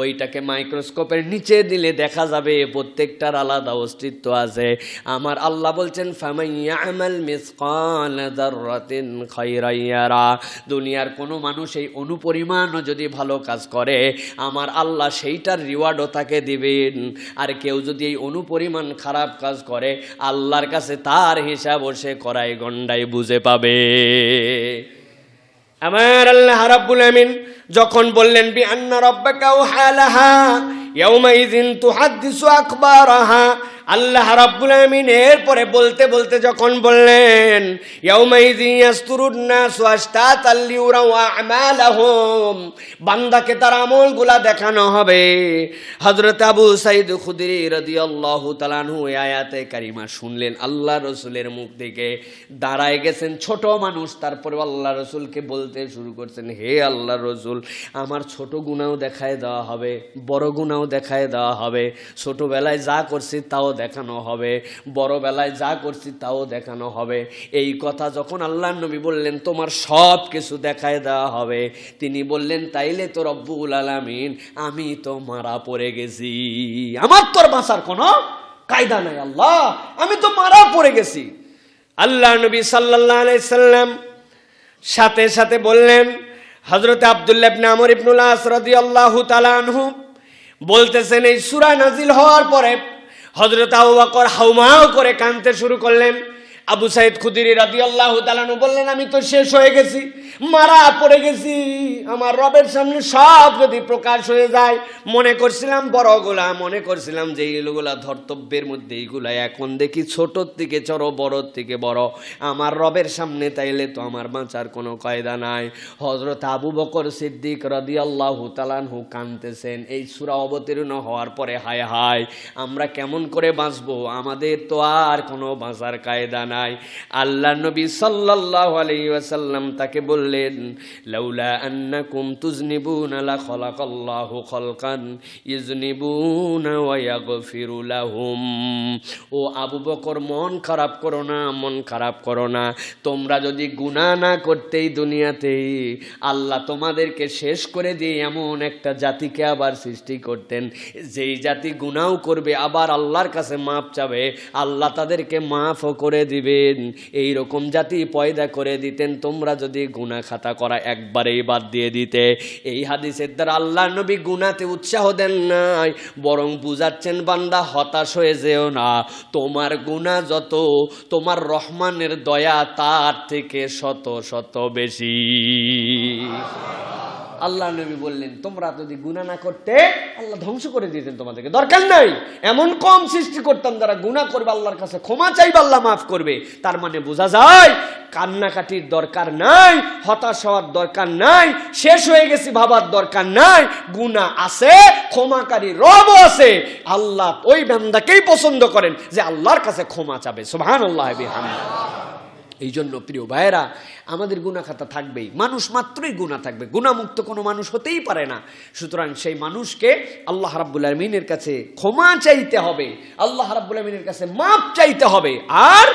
ওইটাকে মাইক্রোস্কোপের নিচে দিলে দেখা যাবে প্রত্যেকটার আলাদা অস্তিত্ব আছে। আমার আল্লাহ বলছেন ফামান ইয়ামাল মিসকালা যাররাতিন খায়রান ইয়ারা, দুনিয়ার কোনো মানুষ এই অনুপরিমাণও যদি ভালো কাজ করে, আমার আল্লাহ সেইটার রিওয়ার্ডও তাকে দিবেন। আর কেউ যদি এই অনুপরিমাণ খারাপ কাজ করে, আল্লাহর কাছে তার হিসাব সে করায় গন্ডায় বুঝে পাবে। আমার আল্লাহ রাব্বুল আমিন যখন বললেন বি আন্না রাব্বাকা ওয়াহালাহা ইয়াউমাইযিন তুহাদ্দিসু আখবারাহা, আল্লাহ রাব্বুল আমিন এরপরে বলতে বলতে যখন বললেন ইয়াউমাইযিন ইয়াসতুরুন নাসু আশতাতাল লিউরাউ আমালাহুম, বান্দাকে তার আমলগুলা দেখানো হবে। হযরত আবু সাঈদ খুদরি রাদিয়াল্লাহু তাআলা আনহু এই আয়াতে কারিমা শুনলেন, আল্লাহ রাসূলের মুখ থেকে দাঁড়ায় গেছেন ছোট মানুষ, তারপরে আল্লাহ রাসূলকে বলতে শুরু করছেন হে আল্লাহ রাসূল, আমার ছোট গুনাহও দেখায় দেওয়া হবে, বড় গুনাহও দেখায় দেওয়া হবে, ছোটবেলায় যা করছি তাও দেখানো হবে, বড়বেলায় যা করছি তাও দেখানো হবে। এই কথা যখন আল্লাহর নবী বললেন তোমার সব কিছু দেখায় দেওয়া হবে, তিনি বললেন তাইলে তো রব্বুল আলামিন আমি তো মারা পড়ে গেছি, আমার তোর বাঁচার কোনো কায়দা নাই আল্লাহ, আমি তো মারা পড়ে গেছি। আল্লাহ নবী সাল্লাল্লাহু আলাইহি সাল্লাম সাথে সাথে বললেন, হযরত আব্দুল্লাহ ইবনে আমর ইবনুল আস রাদিয়াল্লাহু তাআলা আনহু বলতেছেন এই সূরা নাজিল হওয়ার পরে হযরত আবু বকর হাউমাউ করে কাঁদতে শুরু করলেন। আবু সাঈদ খুদরি রাদিয়াল্লাহু তাআলা আনহু বললেন আমি তো শেষ হয়ে গেছি, মারা পড়ে গেছি, আমার রবের সামনে সব যদি প্রকাশ হয়ে যায়, মনে করছিলাম বড়গুলা, মনে করছিলাম যে এইগুলা ধর্তব্যের মধ্যে এইগুলা, এখন দেখি ছোটর থেকে ছোট, বড়র থেকে বড়, আমার রবের সামনে তাইলে তো আমার বাঁচার কোনো কায়দা নাই। হযরত আবু বকর সিদ্দিক রাদিয়াল্লাহু তাআলা আনহু কাঁদতেছেন এই সূরা অবতীর্ণ হওয়ার পরে, হায় হায় আমরা কেমন করে বাঁচবো, আমাদের তো আর কোনো বাঁচার কায়দা নাই। আল্লাহ নবী সাল্লাল্লাহু আলাইহি ওয়াসাল্লাম তাকে বললেন বললেন, লাউলা আন্নাকুম তুজনিবুনা লা খালাকাল্লাহু খালকান ইজনিবুনা ওয়া ইয়াগফিরু লাহুম। ও আবু বকর, মন খারাপ করো না, মন খারাপ করো না। তোমরা যদি গুনাহ না করতেই দুনিয়াতেই, আল্লাহ তোমাদেরকে শেষ করে দিয়ে এমন একটা জাতিকে আবার সৃষ্টি করতেন, যেই জাতি গুনাহও করবে আবার আল্লাহর কাছে মাপ চাবে, আল্লাহ তাদেরকে মাফও করে দিবেন। এই রকম জাতি পয়দা করে দিতেন তোমরা যদি গুনাহ খাতা করা একবারেই বাদ দিয়ে দিতে। এই হাদিসের দ্বারা আল্লাহ নবী গুনাহতে উৎসাহ দেন নাই, বরং বুঝাচ্ছেন, বান্দা হতাশ হয়ে যেও না, তোমার গুনাহ যত, তোমার রহমানের দয়া তার থেকে শত শত বেশি। আল্লাহ নবী বললেন, তোমরা যদি গুনাহ না করতে আল্লাহ ধ্বংস করে দিতেন তোমাদেরকে, দরকার নাই। এমন কম সৃষ্টি করতাম যারা গুনাহ করবে আল্লাহর কাছে ক্ষমা চাইবে, আল্লাহ মাফ করবে। তার মানে বোঝা যায় কান্নাকাটির দরকার নাই, হতাশ হওয়ার দরকার নাই, শেষ হয়ে গেছি ভাবার দরকার নাই। গুনাহ আছে, ক্ষমাকারী রবও আছে। আল্লাহ ওই বান্দাকেই পছন্দ করেন যে আল্লাহর কাছে ক্ষমা চাবে। সুবহানাল্লাহ বিহামদিহি। এই জন্য প্রিয় ভাইয়েরা, আমাদের গুনাহ খাতা থাকবেই, মানুষ মাত্রই গুনাহ থাকবে, গুনাহমুক্ত কোনো মানুষ হতেই পারে না। সুতরাং সেই মানুষকে আল্লাহ রাব্বুল আলামিনের কাছে ক্ষমা চাইতে হবে, আল্লাহ রাব্বুল আলামিনের কাছে মাপ চাইতে হবে। আর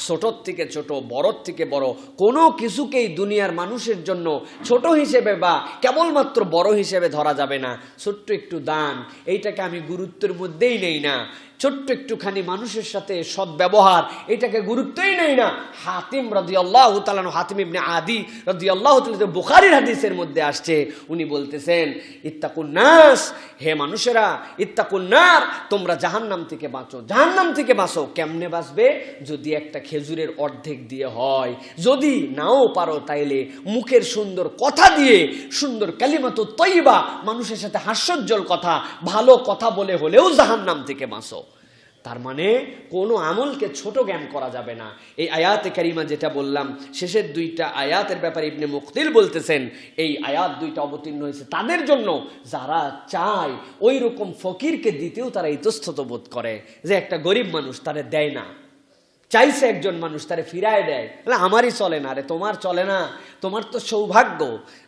ছোটর থেকে ছোট, বড়র থেকে বড় কোনো কিছুকেই দুনিয়ার মানুষের জন্য ছোট হিসেবে বা কেবলমাত্র বড় হিসেবে ধরা যাবে না। ছোট্ট একটু দান, এইটাকে আমি গুরুত্বের মধ্যেই নেই না। ছোট্ট একটুখানি মানুষের সাথে সদ্ব্যবহার, এটাকে গুরুত্বই নেই না। হাতিম রাদিয়াল্লাহু তাআলা, হাতিম ইবনে আদি রাদিয়াল্লাহু তাআলা, বুখারীর হাদিসের মধ্যে আসছে, উনি বলতেছেন, ইত্তাকুন নাস, হে মানুষেরা, ইত্তাকুন নার, তোমরা জাহান্নাম থেকে বাঁচো। জাহান্নাম থেকে বাঁচো কেমনে বাঁচবে? যদি একটা খেজুরের অর্ধেক দিয়ে হয়, যদি নাও পারো তাইলে মুখের সুন্দর কথা দিয়ে, সুন্দর কালিমাতুত তয়্যিবা, মানুষের সাথে হাস্যোজ্জ্বল কথা, ভালো কথা বলে হলেও জাহান্নাম থেকে বাঁচো। তার মানে কোনো আমলকে ছোট জ্ঞান করা যাবে না। এই আয়াতে কারিমা যেটা বললাম, শেষের দুইটা আয়াতের ব্যাপারে ইবনে মুকতিল বলতেছেন, এই আয়াত দুইটা অবতীর্ণ হয়েছে তাদের জন্য যারা চায় ওই রকম ফকিরকে দিতেও তারা ইতস্তত বোধ করে, যে একটা গরিব মানুষ তারে দেয় না, চাইছে একজন মানুষ তারে ফিরায় দেয়, আমারই চলে না। রে তোমার চলে না, তোমার তো সৌভাগ্য,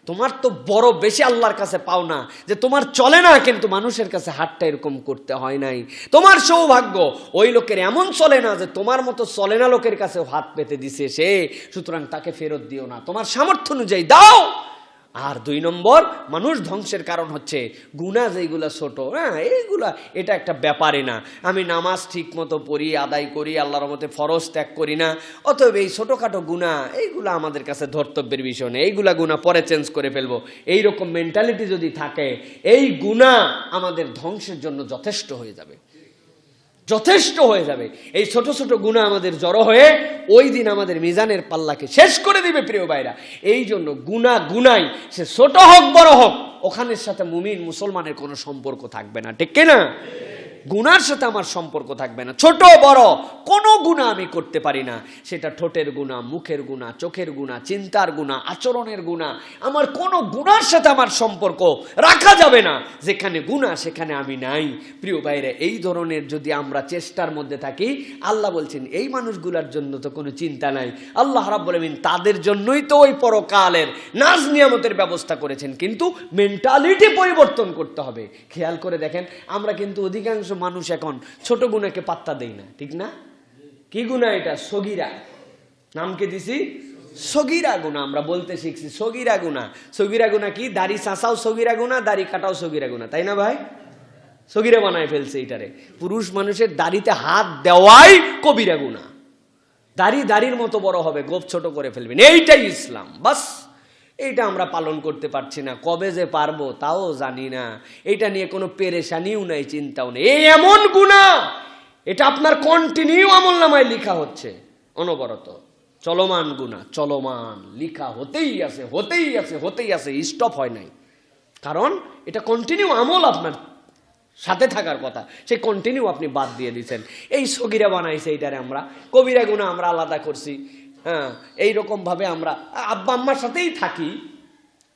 তোমার তো বড় বেশি আল্লাহর কাছে পাও না যে তোমার চলে না, কিন্তু মানুষের কাছে হাতটা এরকম করতে হয় নাই। তোমার সৌভাগ্য, ওই লোকের এমন চলে না যে তোমার মতো চলে না লোকের কাছে হাত পেতে দিছে সে, সুতরাং তাকে ফেরত দিও না, তোমার সামর্থ্য অনুযায়ী দাও। আর দুই নম্বর, মানুষ ধ্বংসের কারণ হচ্ছে গুনাহ যেগুলা ছোট, এইগুলা, এটা একটা ব্যাপারই না। আমি নামাজ ঠিক মতো পড়ি, আদায় করি, আল্লাহর মতে ফরজ ত্যাগ করি না, অতএব এই ছোটোখাটো গুনাহ এইগুলা আমাদের কাছে ধর্তব্যের বিষয় নেই, এইগুলা গুনাহ পরে চেঞ্জ করে ফেলবো, এইরকম মেন্টালিটি যদি থাকে, এই গুনাহ আমাদের ধ্বংসের জন্য যথেষ্ট হয়ে যাবে, যথেষ্ট হয়ে যাবে। এই ছোট ছোট গুনাহ আমাদের জড়ো হয়ে ওই দিন আমাদের মিজানের পাল্লাকে শেষ করে দিবে। প্রিয় ভাইরা, এই জন্য গুনাই, সে ছোট হোক বড় হোক, ওখানের সাথে মুমিন মুসলমানের কোনো সম্পর্ক থাকবে না, ঠিক কিনা? গুনার সাথে আমার সম্পর্ক থাকবে না। ছোট বড় কোনো গুনাহ আমি করতে পারি না, সেটা ঠোঁটের গুনাহ, মুখের গুনাহ, চোখের গুনাহ, চিন্তার গুনাহ, আচরণের গুনাহ, আমার কোনো গুনার সাথে আমার সম্পর্ক রাখা যাবে না। যেখানে গুনাহ সেখানে আমি নাই। প্রিয় ভাইরা, এই ধরনের যদি আমরা চেষ্টার মধ্যে থাকি, আল্লাহ বলছেন এই মানুষগুলোর জন্য তো কোনো চিন্তা নাই। আল্লাহ রাব্বুল আমিন তাদের জন্যই তো ওই পরকালের নাজ নিয়ামতের ব্যবস্থা করেছেন, কিন্তু মেন্টালিটি পরিবর্তন করতে হবে। খেয়াল করে দেখেন, আমরা কিন্তু অধিকাংশ মানুষ এখন ছোট গুনাহকে পাত্তা দেই না, ঠিক না? কি গুনাহ এটা? সগীরা। নামকে দিছি সগীরা গুনাহ, আমরা বলতে শিখছি সগীরা গুনাহ। সগীরা গুনাহ কি? দাড়ি চাঁচাও সগীরা গুনাহ, দাড়ি কাটাও সগীরা গুনাহ, তাই না ভাই? সগীরা বানায় ফেলছে এটারে। পুরুষ মানুষের দাড়িতে হাত দেওয়াই কবিরা গুনাহ। দাড়ির মতো বড় হবে, গোপ ছোট করে ফেলবেন, এইটাই ইসলাম। বাস এইটা আমরা পালন করতে পারছি না, কবে যে পারবো তাও জানি না। এটা নিয়ে কোনো পেরেশানিও নাই, চিন্তাও নেই। এই এমন গুনাহ, এটা আপনার কন্টিনিউ আমলনামায় লেখা হচ্ছে, অনবরত চলমান গুনাহ, চলমান লেখা হতেই আছে, স্টপ হয় নাই। কারণ এটা কন্টিনিউ আমল আপনার সাথে থাকার কথা, সেই কন্টিনিউ আপনি বাদ দিয়ে দিচ্ছেন। এই সগীরা বানাইছে, এইটারে আমরা কবিরা গুনাহ আমরা আলাদা করছি। এইরকম ভাবে আমরা আব্বা আম্মার সাথেই থাকি,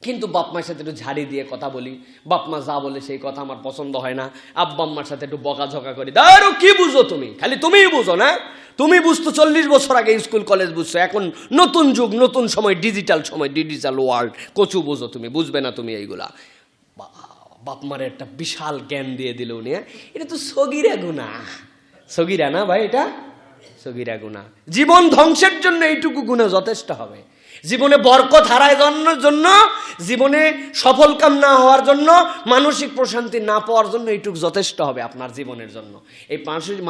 কিন্তু বাপ মায়ের সাথে একটু ঝাড়ি দিয়ে কথা বলি, বাপ মা যা বলে সেই কথা আমার পছন্দ হয় না, আব্বা আম্মার সাথে একটু বকাঝকা করি। দাঁড়ো, কি বুঝো তুমি? খালি তুমিই বুঝো না? তুমি বুঝতো 40 বছর আগে স্কুল কলেজ বুঝছো, এখন নতুন যুগ, নতুন সময়, ডিজিটাল সময়, ডিজিটাল ওয়ার্ল্ড, কচু বুঝো তুমি, বুঝবে না তুমি এইগুলা। বাপ মারে একটা বিশাল জ্ঞান দিয়ে দিল উনি। এটা তো সগিরা গুনাহ, সগিরা না ভাই, এটা সগিরা গুনাহ। জীবন ধ্বংসের জন্য এইটুকু গুনাহ যথেষ্ট হবে। জীবনে বরকত হারায় জন্য, জীবনে সফল কাম না হওয়ার জন্য, মানসিক প্রশান্তি না পাওয়ার জন্য এইটুকু যথেষ্ট হবে আপনার জীবনের জন্য। এই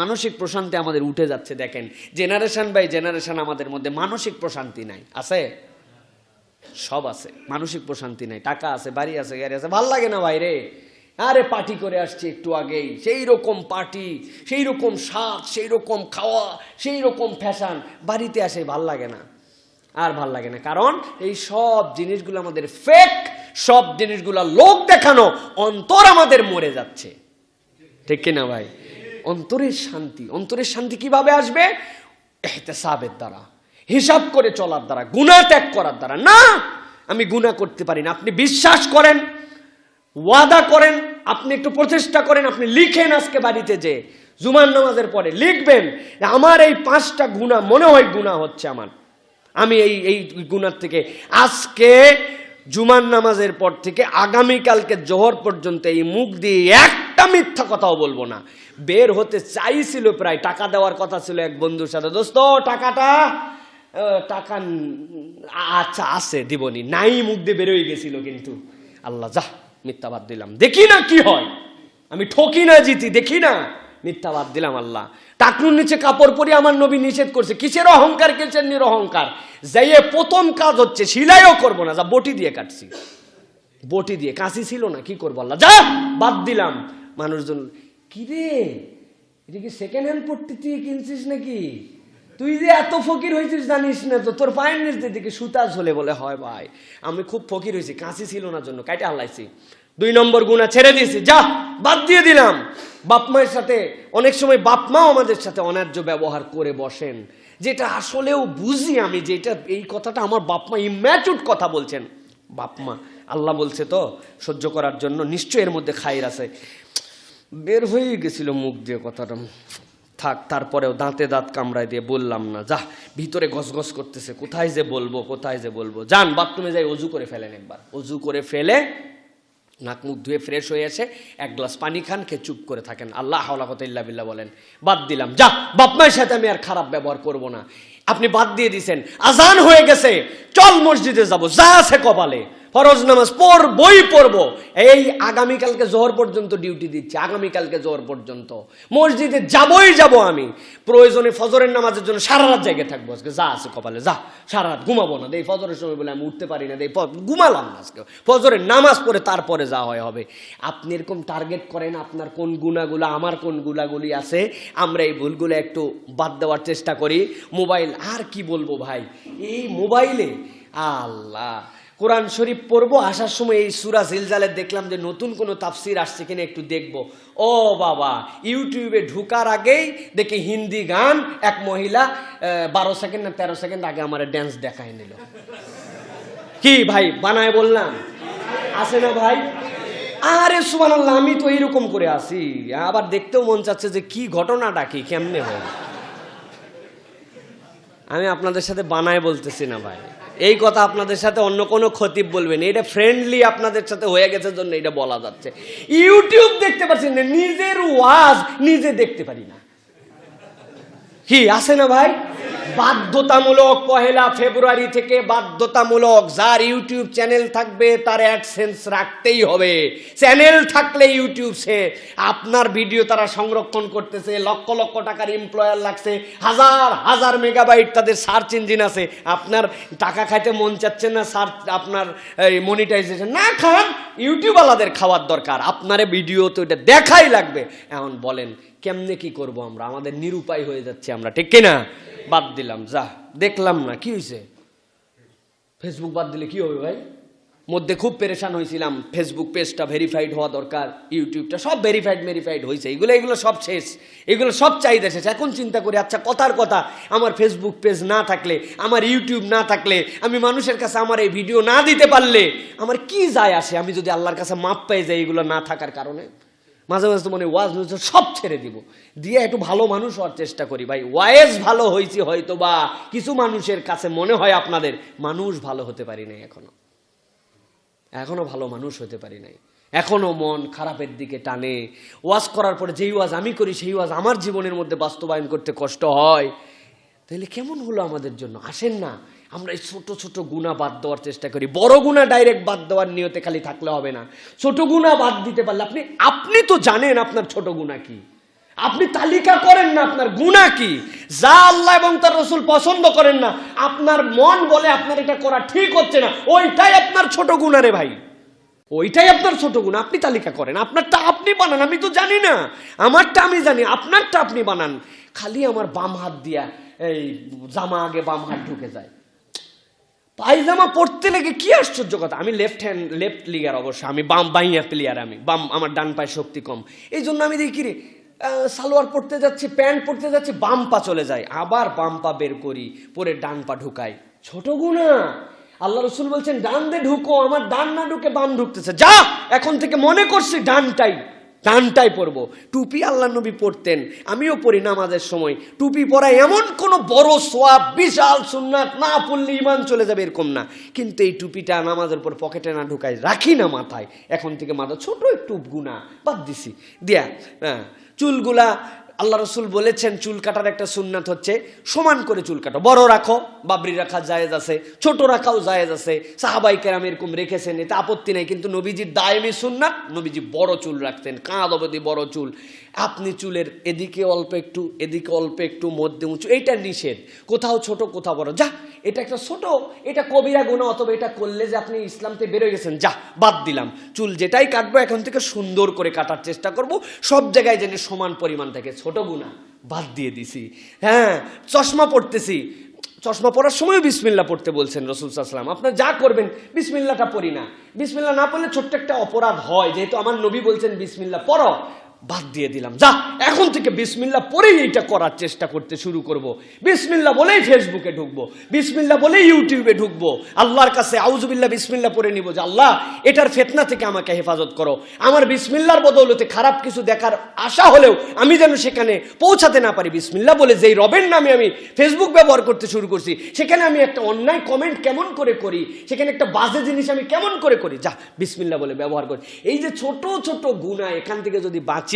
মানসিক প্রশান্তি আমাদের উঠে যাচ্ছে। দেখেন, জেনারেশন বাই জেনারেশন আমাদের মধ্যে মানসিক প্রশান্তি নাই। আছে? সব আছে, মানসিক প্রশান্তি নাই। টাকা আছে, বাড়ি আছে, গাড়ি আছে, ভাল লাগে না ভাই রে। আরে পার্টি করে আসছি একটু আগেই, সেই রকম পার্টি, সেই রকম স্বাদ, সেই রকম খাওয়া, সেই রকম ফ্যাশন, বাড়িতে আসে ভাল লাগে না, আর ভাল লাগে না। কারণ এই সব জিনিসগুলো আমাদের ফেক, সব জিনিসগুলো লোক দেখানো। অন্তর আমাদের মরে যাচ্ছে, ঠিক কিনা ভাই? অন্তরের শান্তি, অন্তরের শান্তি কিভাবে আসবে? ইহতিসাবের দ্বারা, হিসাব করে চলার দ্বারা, গুনাহ ত্যাগ করার দ্বারা। না, আমি গুনাহ করতে পারি না। আপনি বিশ্বাস করেন, ওয়াদা করেন, আপনি একটু প্রচেষ্টা করেন, আপনি লিখেন আজকে বাড়িতে যে জুমার নামাজের পরে লিখবেন, আমার এই 5টা গুনাহ মনে হয় গুনাহ হচ্ছে আমার, আমি এই গুনার থেকে আজকে জুমার নামাজের পর থেকে আগামীকালকে জোহর পর্যন্ত এই মুখ দিয়ে একটা মিথ্যা কথাও বলবো না। বের হতে চাইছিল, প্রায় টাকা দেওয়ার কথা ছিল এক বন্ধুর সাথে, দোস্ত টাকা আচ্ছা আছে দিবনি, নাই, মুখ দিয়ে বেরোয় গেছিল। কিন্তু আল্লাহ, যা মিথ্যা বাদ দিলাম, দেখি না কি হয়, আমি ঠকি না জিতি, দেখি না, মিথ্যা বাদ দিলাম। আল্লাহ, টাকনুর নিচে কাপড় পরে আমার নবী নিষেধ করছে। কিসের অহংকার, কিসের নিরহংকার? যাইয়ে প্রথম কাজ হচ্ছে সিলাইও করবো না, যা বটি দিয়ে কাটছি, বটি দিয়ে, কাশি ছিল না, কি করবো? আল্লাহ, যা বাদ দিলাম। মানুষজন, কি রে, এটা কি সেকেন্ড হ্যান্ড পট্টি তুই কিনছিস নাকি? তুই যে এত ফকির হয়েছিস জানিস না তো? তোর পায়ের নিচ দিকে সুতা ঝোলে। বলে, হয় ভাই, আমি খুব ফকির হয়েছি, কাশি ছিল না জন্য কাইটে হালাইছি। 2 নম্বর গুনাহ ছেড়ে দিয়েছি, যা বাদ দিয়ে দিলাম। বাপ মায়ের সাথে অনেক সময় বাপ মাও আমাদের সাথে অন্যায্য ব্যবহার করে বসেন, যেটা আসলেও বুঝি আমি, যেটা এই কথাটা আমার বাপ মা ইম্যাচুড কথা বলছেন। বাপ মা, আল্লাহ বলছে তো সহ্য করার জন্য, নিশ্চয় এর মধ্যে খাইর আছে। বের হয়ে গেছিল মুখ দিয়ে কথাটা, থাক, তারপরেও দাঁতে দাঁত কামড়ায় দিয়ে বললাম না। যা, ভিতরে গসগস করতেছে, কোথায় যে বলবো, কোথায় যে বলবো। যান বাথরুমে যাই, অজু করে ফেলেন একবার, অজু করে ফেলে নাক মুখ ধুয়ে ফ্রেশ হয়ে এসে 1 গ্লাস পানি খান, খেয়ে চুপ করে থাকেন। আল্লাহ হাওলা কুওয়াতা ইল্লা বিল্লাহ বলেন, বাদ দিলাম। যা, বাপ মায়ের সাথে আমি আর খারাপ ব্যবহার করব না। আপনি বাদ দিয়ে দিছেন, আজান হয়ে গেছে, চল মসজিদে যাব, যা আছে কপালে, ফরজ নামাজ পড়বো। এই আগামীকালকে জোহর পর্যন্ত ডিউটি দিচ্ছি, আগামীকালকে জোহর পর্যন্ত মসজিদে যাব আমি। প্রয়োজনে ফজরের নামাজের জন্য সারা রাত জায়গা থাকবো আজকে, যা আছে কপালে, যা, সারা রাত ঘুমাবো না। দেই ফজরের সময় বলে আমি উঠতে পারি না, দেই ঘুমালাম না আজকে, ফজরের নামাজ পড়ে তারপরে যা হয় হবে। আপনি এরকম টার্গেট করেন আপনার কোন গুণাগুলো, আমার কোন গুণাগুলি আছে, আমরা এই ভুলগুলো একটু বাদ দেওয়ার চেষ্টা করি। মোবাইল, আর কি বলবো ভাই, এই মোবাইলে আল্লাহ, কোরআন শরীফ পড়বো, আসার সময় এই সূরা জিলজালে দেখলাম যে নতুন কোনো তাফসির আসছে কিনা একটু দেখবো। ও বাবা, ইউটিউবে ঢুকার আগেই দেখি হিন্দি গান, এক মহিলা 12 সেকেন্ড না 13 সেকেন্ড আগে আমার ড্যান্স দেখায় নিল। কি ভাই বানায় বললাম, আসে না ভাই? আরে সুবহানাল্লাহ, আমি তো এইরকম করে আসি, আবার দেখতেও মন চাচ্ছে যে কি ঘটনাটা, কি কেমনে হয়। আমি আপনাদের সাথে বানায় বলতেছি না ভাই, এই কথা আপনাদের সাথে অন্য কোনো খতিব বলবেন, এটা ফ্রেন্ডলি আপনাদের সাথে হয়ে গেছে জন্য এটা বলা যাচ্ছে। ইউটিউব দেখতে পাচ্ছেন না, নিজের ওয়াজ নিজে দেখতে পারি না, কি আছে না ভাই? বাধ্যতামূলক 1 ফেব্রুয়ারি থেকে বাধ্যতামূলক, যার ইউটিউব চ্যানেল থাকবে তার অ্যাডসেন্স রাখতেই হবে। চ্যানেল থাকলে ইউটিউব সে আপনার ভিডিও তারা সংরক্ষণ করতেছে, লক্ষ লক্ষ টাকার এমপ্লয়ার লাগছে, হাজার হাজার মেগাবাইট তাদের সার্চ ইঞ্জিন আছে। আপনার টাকা খাইতে মন চাচ্ছে না, সার্চ আপনার মনিটাইজেশন না খান, ইউটিউব আলাদের খাওয়ার দরকার, আপনার ভিডিও তো এটা দেখাই লাগবে। এখন বলেন কেমনে কি করব আমরা? আমাদের নিরুপায় হয়ে যাচ্ছে আমরা, ঠিক কিনা? বাদ দিলাম, যা, দেখলাম না, কি হয়েছে? ফেসবুক বাদ দিলে কি হবে ভাই? মধ্যে খুব পেরেশান হয়েছিলাম, ফেসবুক পেজটা ভেরিফাইড হওয়া দরকার, ইউটিউবটা সব ভেরিফাইড হয়েছে, এগুলো সব শেষ, এগুলো সব চাহিদা শেষ। এখন চিন্তা করি, আচ্ছা কথার কথা, আমার ফেসবুক পেজ না থাকলে, আমার ইউটিউব না থাকলে, আমি মানুষের কাছে আমার এই ভিডিও না দিতে পারলে আমার কি যায় আসে? আমি যদি আল্লাহর কাছে মাপ পেয়ে যাই এগুলো না থাকার কারণে। মাঝে মাঝে তো মনে ওয়াজ সব ছেড়ে দিব, দিয়ে একটু ভালো মানুষ হওয়ার চেষ্টা করি। ভাই ওয়াজ ভালো হয়েছি হয়তো বা কিছু মানুষের কাছে মনে হয় আপনাদের, মানুষ ভালো হতে পারি নাই, এখনো ভালো মানুষ হতে পারি নাই, এখনো মন খারাপের দিকে টানে। ওয়াজ করার পরে যেই ওয়াজ আমি করি সেই ওয়াজ আমার জীবনের মধ্যে বাস্তবায়ন করতে কষ্ট হয়, তাহলে কেমন হলো আমাদের জন্য? আসেন না, আমরা এই ছোট ছোট গুনাহ বাদ দেওয়ার চেষ্টা করি। বড় গুনাহ ডাইরেক্ট বাদ দেওয়ার নিয়তে খালি থাকলে হবে না, ছোট গুনাহ বাদ দিতে পারলে আপনি তো জানেন আপনার ছোট গুনাহ কি, আপনি তালিকা করেন না আপনার গুনাহ কি, যা আল্লাহ এবং তার রাসূল পছন্দ করেন না, আপনার মন বলে আপনার এটা করা ঠিক হচ্ছে না, ওইটাই আপনার ছোট গুনাহ রে ভাই, ওইটাই আপনার ছোট গুনাহ। আপনি তালিকা করেন, আপনারটা আপনি বানান, আমি তো জানি না, আমারটা আমি জানি, আপনারটা আপনি বানান। খালি আমার বাম হাত দিয়া এই জামা আগে বাম হাত ঢুকে যায়, পায়জামা পড়তে লেগে কি আশ্চর্য কথা। আমি লেফট লিগার অবশ্য, আমি বাইয়া প্লেয়ার, আমি বাম, আমার ডান পায়ে শক্তি কম, এই জন্য আমি দেখি রে সালোয়ার পড়তে যাচ্ছি, প্যান্ট পড়তে যাচ্ছি, বাম পা চলে যায়, আবার বাম পা বের করি, পরে ডান পা ঢুকাই। ছোট গুনাহ। আল্লাহ রাসূল বলছেন ডান দিয়ে ঢুকো, আমার ডান না ঢুকে বাম ঢুকতেছে, যা এখন থেকে মনে করছি ডানটাই পরবো। টুপি আল্লাহ নবী পরতেন, আমিও পড়ি নামাজের সময়। টুপি পরা এমন কোনো বড় সওয়াব, বিশাল সুন্নাত, না পড়লে ঈমান চলে যাবে এরকম না, কিন্তু এই টুপিটা নামাজের পর পকেটে না ঢুকাই, রাখি না মাথায়। এখন থেকে মাথা ছোট একটু গুনাহ বাদ দিছি দিয়া। চুলগুলা আল্লাহ রাসূল বলেছেন চুল কাটার একটা সুন্নাত হচ্ছে সমান করে চুল কাটো, বড় রাখো, বাবরি রাখা জায়েজ আছে, ছোট রাখাও জায়েজ আছে, সাহাবায়ে কেরাম এরকম রেখেছেন, এতে আপত্তি নাই। কিন্তু নবীজির দায়েমি সুন্নাত, নবীজি বড় চুল রাখতেন, কাঁধ অবধি বড় চুল। আপনি চুলের এদিকে অল্প একটু, এদিকে অল্প একটু, মধ্যে উঁচু, এইটা নিষেধ। কোথাও ছোট কোথাও বড়, যা এটা একটা ছোট, এটা কবিরা গুনাহ, অথবা এটা করলে যে আপনি ইসলাম থেকে বেরোয় গেছেন, যা বাদ দিলাম। চুল যেটাই কাটবো এখন থেকে সুন্দর করে কাটার চেষ্টা করব, সব জায়গায় যেন সমান পরিমাণ থাকে, ছোট গুনাহ বাদ দিয়ে দিছি। হ্যাঁ, চশমা পড়তেছি, চশমা পরার সময় বিসমিল্লাহ পড়তে বলছেন রাসূল সাল্লাল্লাহু আলাইহি ওয়াসাল্লাম। আপনারা যা করবেন বিসমিল্লাহটা পড়ি না, বিসমিল্লাহ না পড়লে ছোট্ট একটা অপরাধ হয়, যেহেতু আমার নবী বলছেন বিসমিল্লাহ পড়ো, বাদ দিয়ে দিলাম। যা এখন থেকে বিসমিল্লাহ পড়েই এইটা করার চেষ্টা করতে শুরু করব, বিসমিল্লাহ বলেই ফেসবুকে ঢুকবো, বিসমিল্লাহ বলেই ইউটিউবে ঢুকবো, আল্লাহর কাছে আউযুবিল্লাহ বিসমিল্লাহ পড়ে নিব যে আল্লাহ এটার ফিতনা থেকে আমাকে হেফাজত করো। আমার বিসমিল্লাহর বদৌলতে খারাপ কিছু দেখার আশা হলেও আমি যেন সেখানে পৌঁছাতে না পারি। বিসমিল্লাহ বলে যেই রবের নামে আমি ফেসবুক ব্যবহার করতে শুরু করছি, সেখানে আমি একটা অন্যায় কমেন্ট কেমন করে করি, সেখানে একটা বাজে জিনিস আমি কেমন করে করি, যা বিসমিল্লাহ বলে ব্যবহার করি। এই যে ছোট ছোট গুনাহ, এখান থেকে যদি বাঁচি,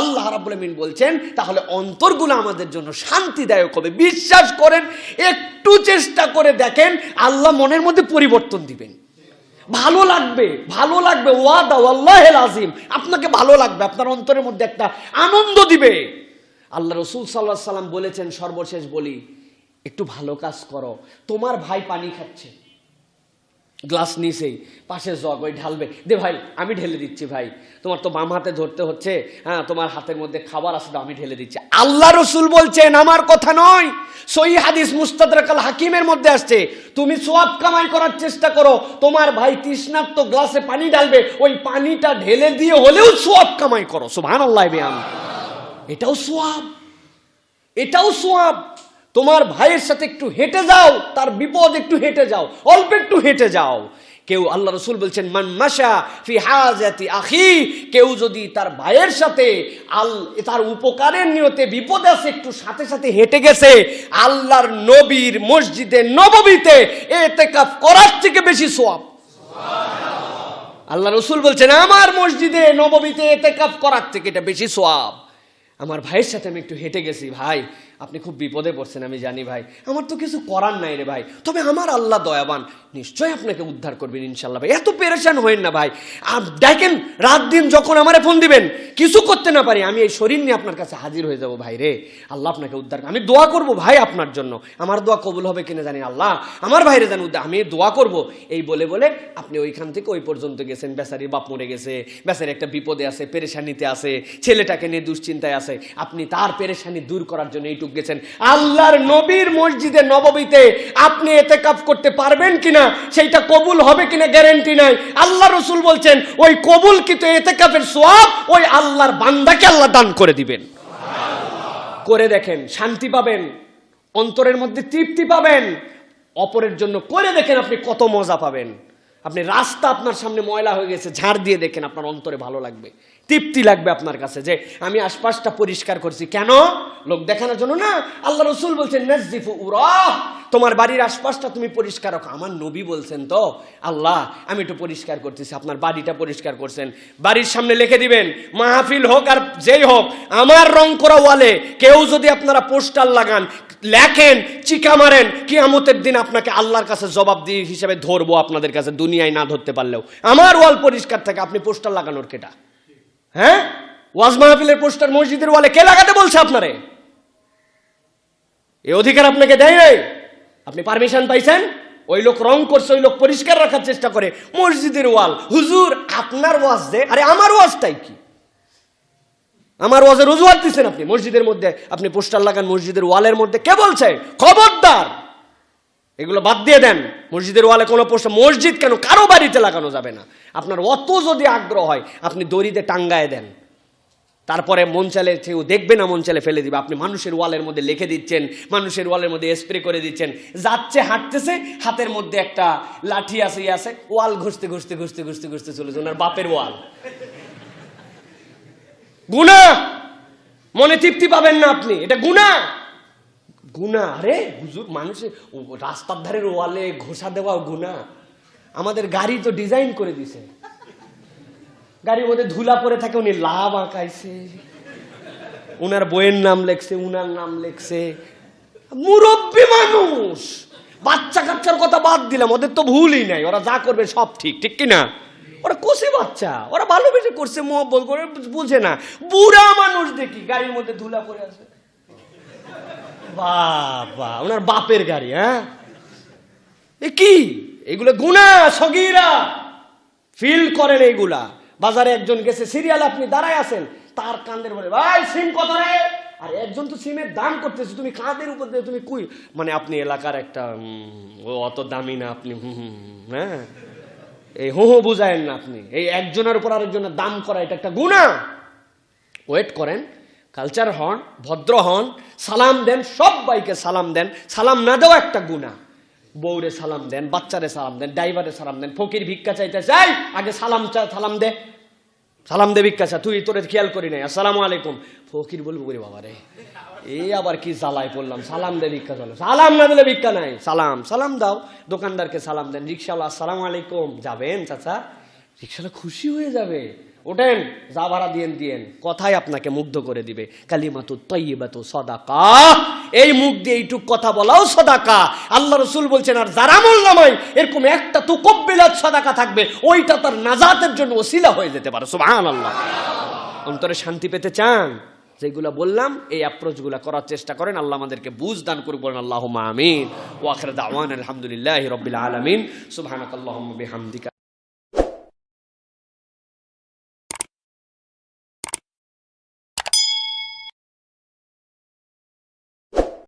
আল্লাহ রাব্বুল আমিন বলছেন তাহলে অন্তরগুলো আমাদের জন্য শান্তিদায়ক হবে। বিশ্বাস করেন, একটু চেষ্টা করে দেখেন, আল্লাহ মনের মধ্যে পরিবর্তন দিবেন, ভালো লাগবে, ওয়াদা ওয়াল্লাহিল আযীম, আপনাকে ভালো লাগবে, আপনার অন্তরের মধ্যে একটা আনন্দ দিবে। আল্লাহ রাসূল সাল্লাল্লাহু আলাইহি ওয়াসাল্লাম বলেছেন, সর্বশেষ বলি, একটু ভালো কাজ করো। তোমার ভাই পানি খাচ্ছে, গ্লাস নিচেই পাশে জগ, ওই ঢালবে, দে ভাই আমি ঢেলে দিচ্ছি, ভাই তোমার তো বাম হাতে ধরতে হচ্ছে, হ্যাঁ তোমার হাতের মধ্যে খাবার আছে, আমি ঢেলে দিচ্ছি। আল্লাহ রাসূল বলছেন, আমার কথা নয়, সহিহ হাদিস মুস্তাদরাক আল হাকিমের মধ্যে আসছে, তুমি সওয়াব কামাই করার চেষ্টা করো, তোমার ভাই তৃষ্ণার্ত গ্লাসে পানি ঢালবে, ওই পানিটা ঢেলে দিয়ে হলেও সওয়াব কামাই করো। সুবহানাল্লাহ, এটাও সওয়াব। তোমার ভাইয়ের সাথে একটু হেঁটে যাও, তার বিপদ একটু হেঁটে যাও, অল্প একটু হেঁটে যাও। কেউ, আল্লাহ রাসূল বলছেন, মান মাশা ফি হাজাতি আখি, কেউ যদি তার ভাইয়ের সাথে তার উপকারের নিয়তে বিপদে আছে একটু সাথে সাথে হেঁটে গেছে, আল্লাহর নবীর মসজিদে নববীতে ইতিকাফ করার থেকে বেশি সওয়াব। আল্লাহ রাসূল বলছেন, আমার মসজিদে নববীতে ইতিকাফ করার থেকে এটা বেশি সওয়াব। আমার ভাইয়ের সাথে আমি একটু হেঁটে গেছি, ভাই আপনি খুব বিপদে পড়ছেন, আমি জানি ভাই, আমার তো কিছু করার নাই রে ভাই, তবে আমার আল্লাহ দয়াবান, নিশ্চয়ই আপনাকে উদ্ধার করবেন ইনশাল্লাহ। ভাই এত পেরেশান হয়েন না ভাই, দেখেন রাত দিন যখন আমারে ফোন দিবেন, কিছু করতে না পারি, আমি এই শরীর নিয়ে আপনার কাছে হাজির হয়ে যাব, ভাই রে আল্লাহ আপনাকে উদ্ধার, আমি দোয়া করব ভাই আপনার জন্য, আমার দোয়া কবুল হবে কিনা জানি, আল্লাহ আমার ভাইরে জান উদ্ধার, আমি দোয়া করব। এই বলে বলে আপনি ওইখান থেকে ওই পর্যন্ত গেছেন, বেচারির বাপ মরে গেছে, বেচারি একটা বিপদে আছে, পেরেশানিতে আছে, ছেলেটাকে নিয়ে দুশ্চিন্তায় আছে, আপনি তার পেরেশানি দূর করার জন্য এইটুক গেছেন। আল্লাহর নবীর মসজিদে নববীতে আপনি ইতিকাফ করতে পারবেন কিনা সেইটা কবুল হবে কিনা গ্যারান্টি নাই। আল্লাহ রাসূল বলছেন ওই কবুলকৃত ইতিকাফের সওয়াব ওই আল্লাহর বান্দাকে আল্লাহ দান করে দিবেন। করে দেখেন, শান্তি পাবেন, অন্তরের মধ্যে তৃপ্তি পাবেন। অপরের জন্য করে দেখেন আপনি কত মজা পাবেন। আপনি রাস্তা আপনার সামনে ময়লা হয়ে গেছে, ঝাড় দিয়ে দেখেন, আপনার অন্তরে ভালো লাগবে, তৃপ্তি লাগবে আপনার কাছে যে আমি আশপাশটা পরিষ্কার করছি। কেন? লোক দেখানোর জন্য না। আল্লাহ রাসূল বলছেন নাযিফু উরাহ, তোমার বাড়ির আশপাশটা তুমি পরিষ্কার রাখো। আমার নবী বলছেন তো, আল্লাহ আমি একটু পরিষ্কার করতেছি, আপনার বাড়িটা পরিষ্কার করছেন। বাড়ির সামনে লিখে দিবেন, মাহফিল হোক আর যেই হোক, আমার রং করা ওয়ালে কেউ যদি আপনারা পোস্টার লাগান, লেখেন, চিকা মারেন, কিয়ামতের দিন আপনাকে আল্লাহর কাছে জবাবদিহি হিসেবে ধরবো আপনাদের কাছে, দুনিয়ায় না ধরতে পারলেও। আমার ওয়াল পরিষ্কার থাকে, আপনি পোস্টার লাগানোর কেটা? হ্যাঁ, ওয়াজ মাহফিলের পোস্টার মসজিদের ওয়ালে কে লাগাতে বলছে আপনারে? এই অধিকার আপনাকে দেয় নাই, আপনি পারমিশন পাইছেন। ওই লোক রং করছে, ওই লোক পরিষ্কার রাখার চেষ্টা করে মসজিদের ওয়াল। হুজুর আপনার ওয়াজ দে, আরে আমার ওয়াজটাই কি? আমার ওয়াজের অজুহাত দিচ্ছেন আপনি। মসজিদের মধ্যে আপনি পোস্টার লাগান, মসজিদের ওয়ালের মধ্যে কে বলছে? খবরদার, এগুলো বাদ দিয়ে দেন। মসজিদের ওয়ালে কোনো পোস্টার, মসজিদ কেন কারো বাড়িতে লাগানো যাবে না। আপনার অত যদি আগ্রহ হয় আপনি দড়িতে টাঙ্গায় দেন, তারপরে মন চাইলে কেউ দেখবে না, মন চাইলে ফেলে দিবে। আপনি মানুষের ওয়ালের মধ্যে লিখে দিচ্ছেন, মানুষের ওয়ালের মধ্যে স্প্রে করে দিচ্ছেন, যাচ্ছে হাঁটতেছে, হাতের মধ্যে একটা লাঠি আছে, আছে, ওয়াল ঘষতে ঘষতে ঘষতে ঘষতে ঘষতে চলেছে, ওনার বাপের ওয়াল। গুনাহ, মনে তৃপ্তি পাবেন না আপনি, এটা গুনাহ। গুনাহ, আরে হুজুর মানুষের রাস্তার ধারের ওয়ালে ঘষা দেওয়া গুনাহ। আমাদের গাড়ি তো ডিজাইন করে দিছে, গাড়ির মধ্যে ধুলা পড়ে থাকে, উনি লাভ আঁকাইছে, উনার বইয়ের নাম লেখছে, উনার নাম লেখছে। মুরব্বী মানুষ, বাচ্চা কাচ্চার কথা বাদ দিলাম, ওদের তো ভুলই নাই, ওরা যা করবে সব ঠিক, ঠিক কিনা? ওরা কোসে বাচ্চা, ওরা ভালোবেসে করছে, মহব্বত করে, বুঝে না। বুড়া মানুষ দেখি গাড়ির মধ্যে ধুলা পড়ে আছে, বাবা ওনার বাপের গাড়ি। হ্যাঁ, এ কি? এগুলো গুনাহ সগীরা, ফিল করেন এইগুলা। বাজারে একজন গেছে, সিরিয়াল আপনি দাঁড়ায় আছেন, তার কান্দের বলে ভাই সিম কত রে? আর একজন তো সিমের দাম করতেছে, তুমি কাঁধের উপর দিয়ে তুমি কুই, মানে আপনি এলাকার একটা অত দামি না আপনি, হ্যাঁ, এই হো বুঝায়েন না আপনি। এই একজনের উপর আরেকজনের দাম করা এটা একটা গুনাহ। ওয়েট করেন, কালচার হন, ভদ্র হন, সালাম দেন, সবাইকে সালাম দেন। সালাম না দেওয়া একটা গুনাহ। বউরে সালাম দেন, বাচ্চারে সালাম দেন, ড্রাইভারে সালাম দেন, ফকির ভিক্ষা চাইতে চাই, আগে সালাম চা, সালাম দে, সালাম দে, ভিক্ষা চা, তুই তোরে খেয়াল করি নাই, আসসালামু আলাইকুম। ফকির বলবো করে বাবা রে, এই আবার কি জ্বালায় পড়লাম, সালাম দে ভিক্ষা চলো, সালাম না দিলে ভিক্ষা নাই। সালাম, সালাম দাও, দোকানদারকে সালাম দেন, রিক্সাওয়ালা আসসালামু আলাইকুম, যাবেন চাচা? রিক্সাওয়ালা খুশি হয়ে যাবে, ওঠেন, যা ভাড়া দিয়েন দিয়েন। কথাই আপনাকে মুগ্ধ করে দিবে। কালিমাতু তাইয়্যিবাতু সাদাকা, এই মুখ দিয়ে এইটুক কথা বলাও সাদাকা। আল্লাহ রাসূল বলছেন, আর যার আমলনামায় এরকম একটা তুকব্বিলাত সাদাকা থাকবে, ওইটা তার নাজাতের জন্য ওসিলা হয়ে যেতে পারে। সুবহানাল্লাহ। অন্তরে শান্তি পেতে চান? যেগুলা বললাম এই অ্যাপ্রোচগুলা করার চেষ্টা করেন। আল্লাহ আমাদেরকে বুঝ দান করুন, বলেন আল্লাহুম্মা আমিন। ওয়া আখিরু দাওয়ানা আলহামদুলিল্লাহি রাব্বিল আলামিন। সুবহানাকাল্লাহুম্মা বিহামদিকা।